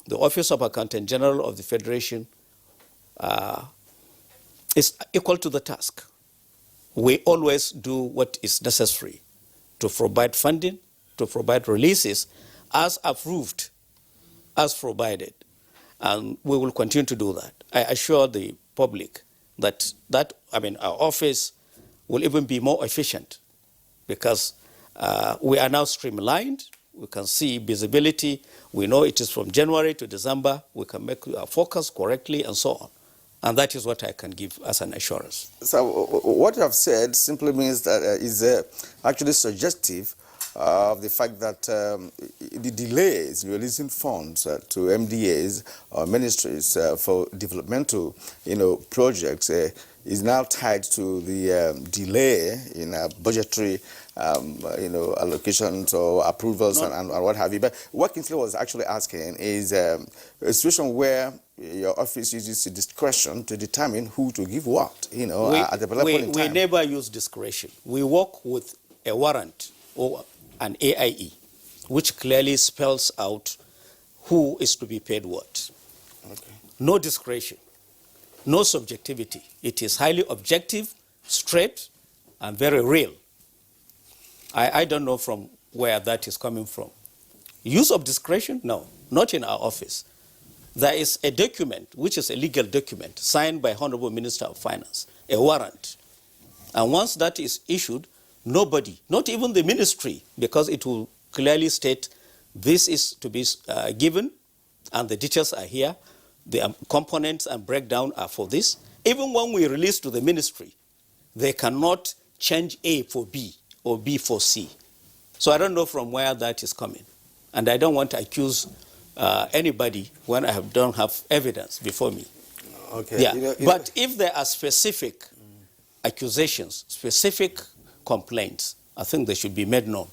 The Office of Accountant General of the Federation is equal to the task. We always do what is necessary to provide funding, to provide releases as approved, as provided. And we will continue to do that. I assure the public that our office will even be more efficient because we are now streamlined. We can see visibility. We know it is from January to December. We can make our focus correctly and so on. And that is what I can give as an assurance. So what you have said simply means that is actually suggestive of the fact that the delays in releasing funds to MDAs or ministries for developmental, projects is now tied to the delay in budgetary, allocations or approvals and what have you. But what Kingsley was actually asking is a situation where your office uses discretion to determine who to give what, at the point in time. We never use discretion. We work with a warrant or an AIE, which clearly spells out who is to be paid what. Okay. No discretion, no subjectivity. It is highly objective, straight, and very real. I don't know from where that is coming from. Use of discretion? No, not in our office. There is a document, which is a legal document, signed by Honorable Minister of Finance, a warrant. And once that is issued, nobody, not even the ministry, because it will clearly state this is to be given, and the details are here, the components and breakdown are for this. Even when we release to the ministry, they cannot change A for B or B for C. So I don't know from where that is coming. And I don't want to accuse anybody when I don't have evidence before me. Okay. Yeah. But if there are specific accusations, specific complaints, I think they should be made known.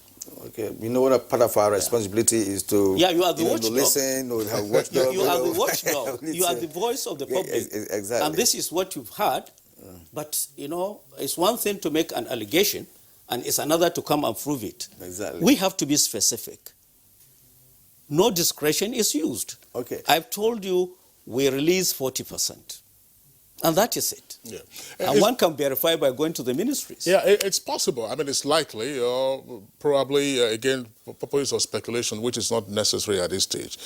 Okay, what part of our responsibility is to you are the watchdog. Listen, or have watchdog. You are the watchdog. You are the voice of the public. Exactly. And this is what you've heard. But, it's one thing to make an allegation, and it's another to come and prove it. Exactly. We have to be specific. no discretion is used. Okay. I've told you we release 40%. And that is it. Yeah. And one can verify by going to the ministries. Yeah, it's possible. I mean, it's likely, probably, again, for purposes of speculation, which is not necessary at this stage,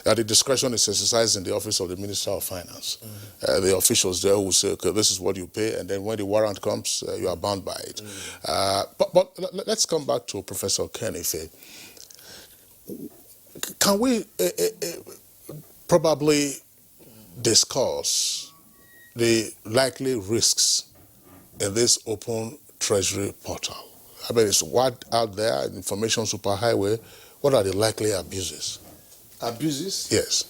that the discretion is exercised in the office of the Minister of Finance. The officials there will say, okay, this is what you pay, and then when the warrant comes, you are bound by it. But let's come back to Professor Kenife. Can we probably discuss the likely risks in this open treasury portal? I mean, it's what out there, information superhighway. What are the likely abuses? Abuses? Yes.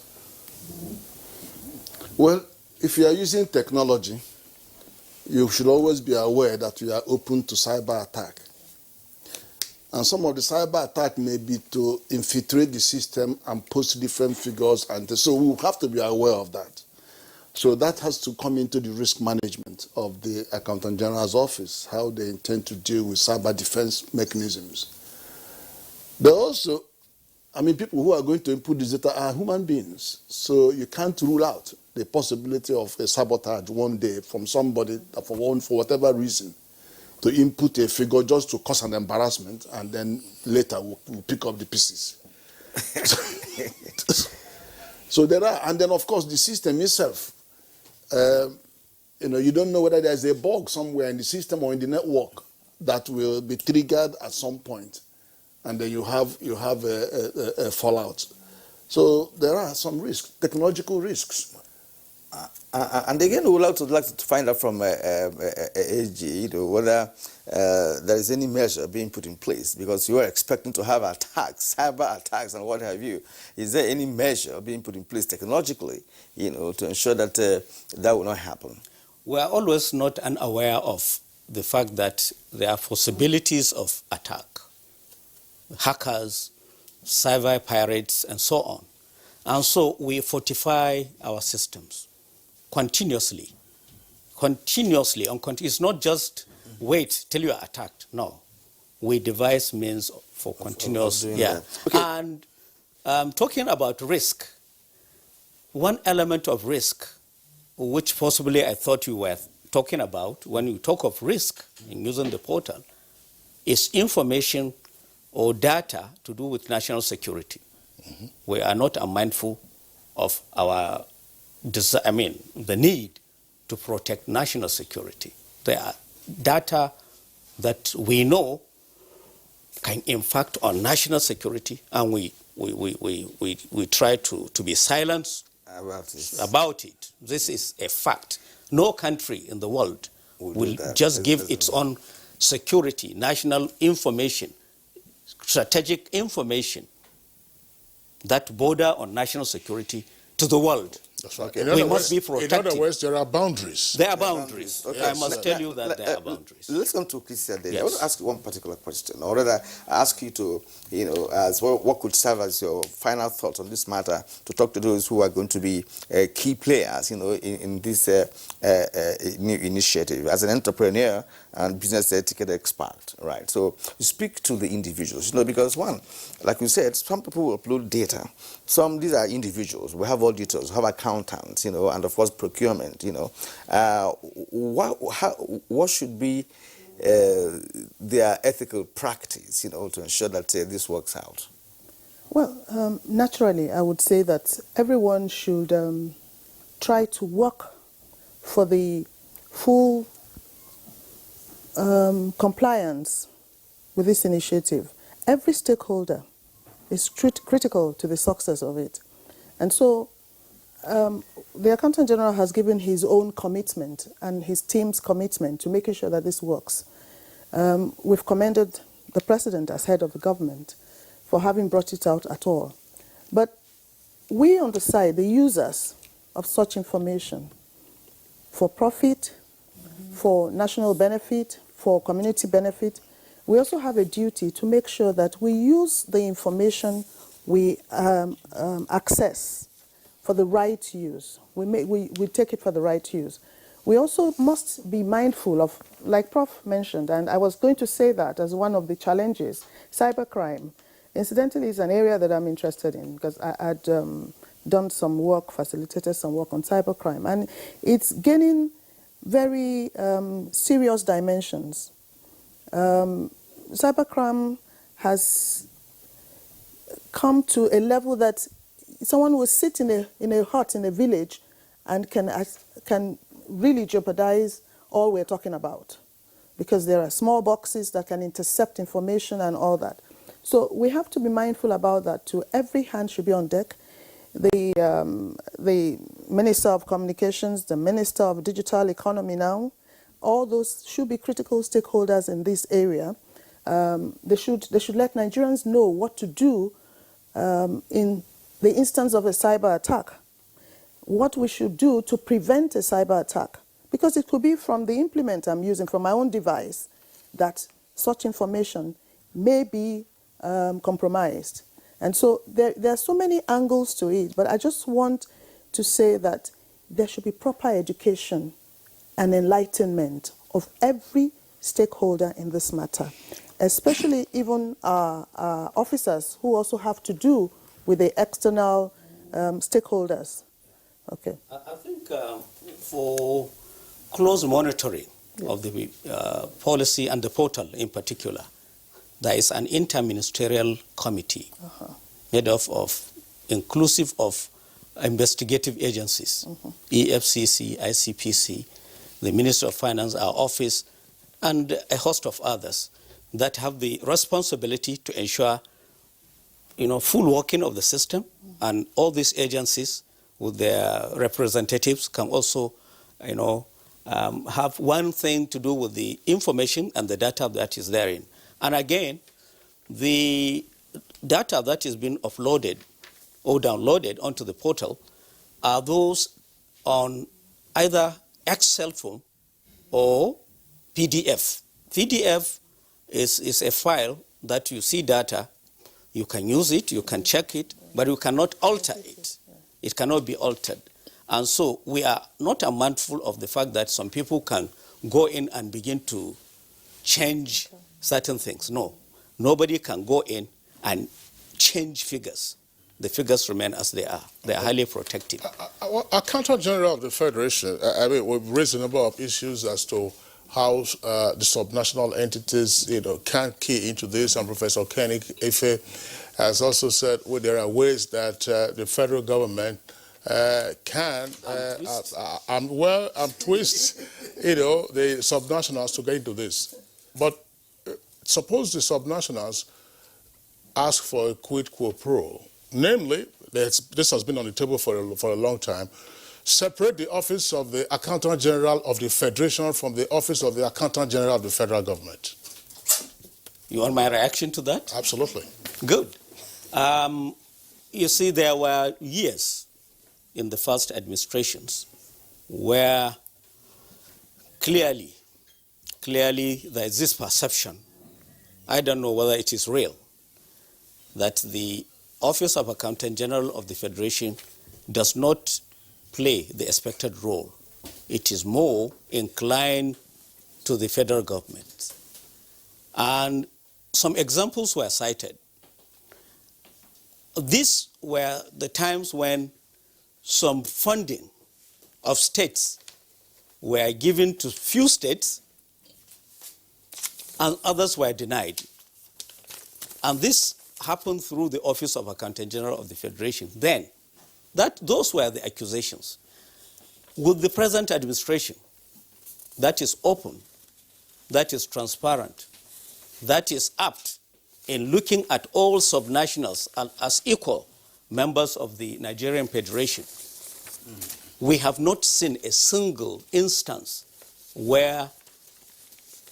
Well, if you are using technology, you should always be aware that you are open to cyber attack. And some of the cyber attack may be to infiltrate the system and post different figures, and so we have to be aware of that. So that has to come into the risk management of the Accountant General's office, how they intend to deal with cyber defense mechanisms. There also, I mean, people who are going to input this data are human beings. So you can't rule out the possibility of a sabotage one day from somebody for whatever reason to input a figure just to cause an embarrassment, and then later we'll pick up the pieces. So there are, and then of course the system itself. You don't know whether there's a bug somewhere in the system or in the network that will be triggered at some point, and then you have a fallout. So there are some risks, technological risks. And again, we would like to find out from AG whether there is any measure being put in place, because you are expecting to have attacks, cyber attacks, and what have you. Is there any measure being put in place technologically, to ensure that that will not happen? We are always not unaware of the fact that there are possibilities of attack, hackers, cyber pirates, and so on. And so we fortify our systems continuously. It's not just wait till you are attacked. No, we devise means for continuous. Okay. And talking about risk, one element of risk, which possibly I thought you were talking about when you talk of risk in using the portal, is information or data to do with national security. We are not unmindful of the need to protect national security. There are data that we know can impact on national security, and we try to be silent about it. This is a fact. No country in the world will just give its own security, national information, strategic information that border on national security to the world. That's right. We must be protected. In other words, there are boundaries. There are boundaries. Okay. I must tell you that there are boundaries. Let's come to Christian then. Yes. I want to ask you one particular question, or rather ask you to, as well, what could serve as your final thoughts on this matter, to talk to those who are going to be key players, in this new initiative. As an entrepreneur and business etiquette expert, right? So you speak to the individuals, because one, like you said, some people will upload data. These are individuals. We have auditors, we have accountants, and of course procurement. What should be their ethical practice, to ensure that this works out? Well, naturally, I would say that everyone should try to work for the full compliance with this initiative. Every stakeholder is critical to the success of it. And so the Accountant General has given his own commitment and his team's commitment to making sure that this works. We've commended the President as head of the government for having brought it out at all. But we on the side, the users of such information, for profit, for national benefit, for community benefit, we also have a duty to make sure that we use the information we access for the right use. We take it for the right use. We also must be mindful of, like Prof mentioned, and I was going to say that as one of the challenges, cybercrime Incidentally, it's an area that I'm interested in because I had done some work, facilitated some work on cybercrime, and it's gaining very serious dimensions. Cybercrime has come to a level that someone will sit in a hut in a village and can really jeopardize all we're talking about, because there are small boxes that can intercept information and all that. So we have to be mindful about that too. Every hand should be on deck. The Minister of Communications, the Minister of Digital Economy now, all those should be critical stakeholders in this area. They should let Nigerians know what to do in the instance of a cyber attack, what we should do to prevent a cyber attack, because it could be from the implement I'm using from my own device that such information may be compromised. And so there are so many angles to it, but I just want to say that there should be proper education and enlightenment of every stakeholder in this matter, especially even our officers who also have to do with the external stakeholders. Okay. I think for close monitoring of the policy and the portal in particular, there is an interministerial committee made up of inclusive of investigative agencies, EFCC, ICPC, the Ministry of Finance, our office, and a host of others that have the responsibility to ensure, full working of the system, and all these agencies with their representatives can also, have one thing to do with the information and the data that is therein. And again, the data that is being uploaded or downloaded onto the portal are those on either Excel form or PDF. PDF is a file that you see data, you can use it, you can check it, but you cannot alter it. It cannot be altered. And so we are not unmindful of the fact that some people can go in and begin to change certain things. No, nobody can go in and change figures. The figures remain as they are. They are highly protected. Accountant General of the Federation, we've raised a number of issues as to how the subnational entities, can key into this, and Professor Koenig Efe has also said there are ways that the federal government can twist, the subnationals to get into this. But suppose the subnationals ask for a quid pro quo, namely, this has been on the table for a long time, separate the office of the Accountant General of the Federation from the office of the Accountant General of the federal government. You want my reaction to that? Absolutely. Good. You see, there were years in the first administrations where clearly there is this perception, I don't know whether it is real, that the Office of Accountant General of the Federation does not play the expected role. It is more inclined to the federal government. And some examples were cited. These were the times when some funding of states were given to few states and others were denied. And this happened through the Office of Accountant General of the Federation. Then, those were the accusations. With the present administration, that is open, that is transparent, that is apt in looking at all subnationals as equal members of the Nigerian Federation, we have not seen a single instance where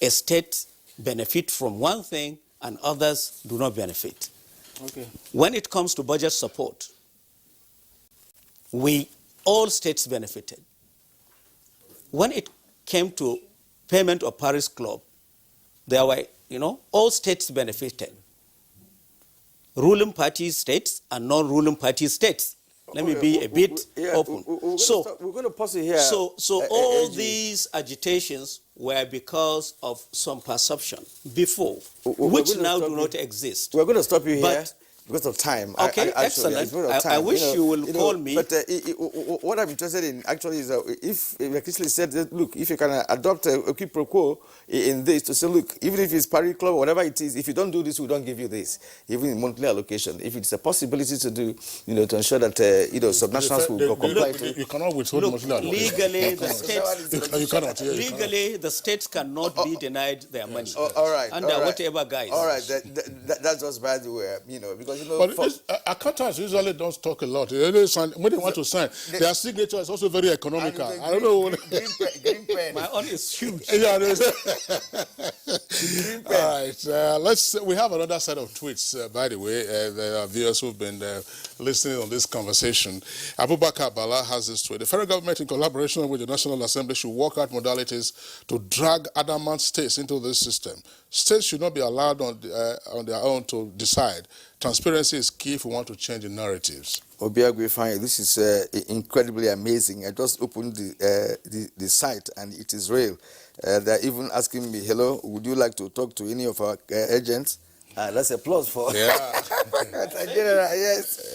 a state benefits from one thing and others do not benefit. Okay. When it comes to budget support, all states benefited. When it came to payment of Paris Club, there were, all states benefited. Ruling party states and non-ruling party states. Let me be a bit open. We're going to pause it here. So all these agitations were because of some perception before, which now do not exist. We're going to stop you here because of time. Okay, excellent. I wish you will call me. But what I'm interested in actually is if Kingsley said that, look, if you can adopt a quid pro quo in this to say, look, even if it's pari club or whatever it is, if you don't do this, we don't give you this, even in monthly allocation. If it's a possibility to do, to ensure that subnationals will comply. You cannot withhold monthly allocation. Legally, the states you cannot. Legally, the states cannot be denied their money. All right. Under whatever guise. All right. That's just by the way, because but accountants usually don't talk a lot. When they want to sign, their signature is also very economical. I don't know. Green pen. My own is huge. Yeah, all right. We have another set of tweets, by the way. There are viewers who've been listening on this conversation. Abubakar Bala has this tweet. The federal government, in collaboration with the National Assembly, should work out modalities to drag adamant states into this system. States should not be allowed on their own to decide. Transparency is key if we want to change the narratives. Obiagwe, fine. This is incredibly amazing. I just opened the site and it is real. They're even asking me, hello, would you like to talk to any of our agents? That's applause for yes.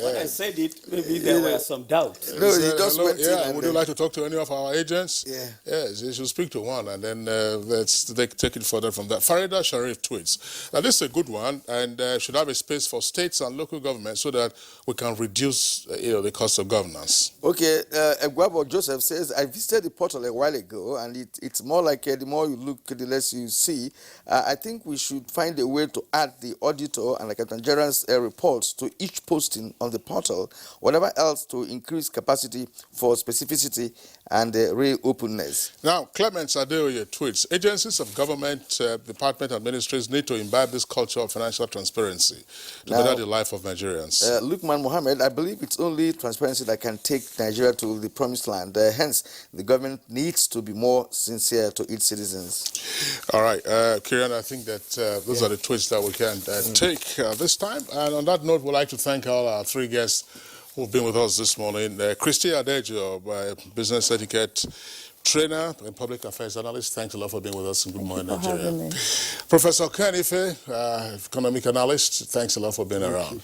When I said it, maybe there were some doubts. No, you just went in. Would you like to talk to any of our agents? Yeah. Yes, you should speak to one, and then let's take it further from that. Farida Sharif tweets. Now, this is a good one, and should have a space for states and local governments so that we can reduce the cost of governance. Okay, Egwabo Joseph says, I visited the portal a while ago, and it's more like the more you look, the less you see. I think we should find a way to add the auditor and the Nigerian's reports to each posting on the portal, whatever else to increase capacity for specificity and real openness. Now, Clement Adeoye tweets, agencies of government, department and ministries need to imbibe this culture of financial transparency to better the life of Nigerians. Lukman Mohammed, I believe it's only transparency that can take Nigeria to the promised land. Hence, the government needs to be more sincere to its citizens. All right, Kieran, I think that those are the tweets that we can take this time. And on that note, we'd like to thank all our three guests who've been with us this morning. Christy Adejo, business etiquette trainer and public affairs analyst. Thanks a lot for being with us in Good Morning Nigeria. Professor Ken Ife, economic analyst. Thanks a lot for being around.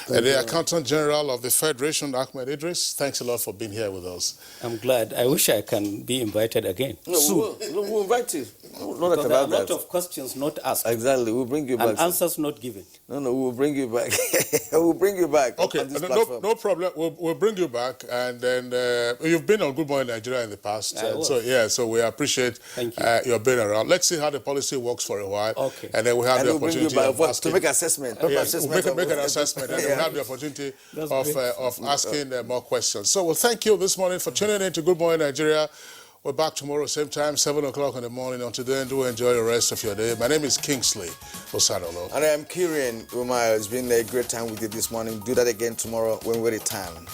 And the Accountant General of the Federation, Ahmed Idris. Thanks a lot for being here with us. I'm glad. I wish I can be invited again. No, we'll invite you. There are a lot of questions not asked. Exactly. We'll bring you back. And answers not given. No, we'll bring you back. We'll bring you back. Okay, no problem. We'll bring you back. And then you've been on Good Morning Nigeria in the past. So we appreciate your being around. Let's see how the policy works for a while. Okay. And then we have the opportunity to make assessment. We'll make an assessment. And we'll have the opportunity of asking more questions. So we'll thank you this morning for tuning in to Good Morning Nigeria. We're back tomorrow, same time, 7 o'clock in the morning. Until then, do enjoy the rest of your day. My name is Kingsley Osadolo. And I am Kieran Umar. It's been a great time with you this morning. Do that again tomorrow when we return.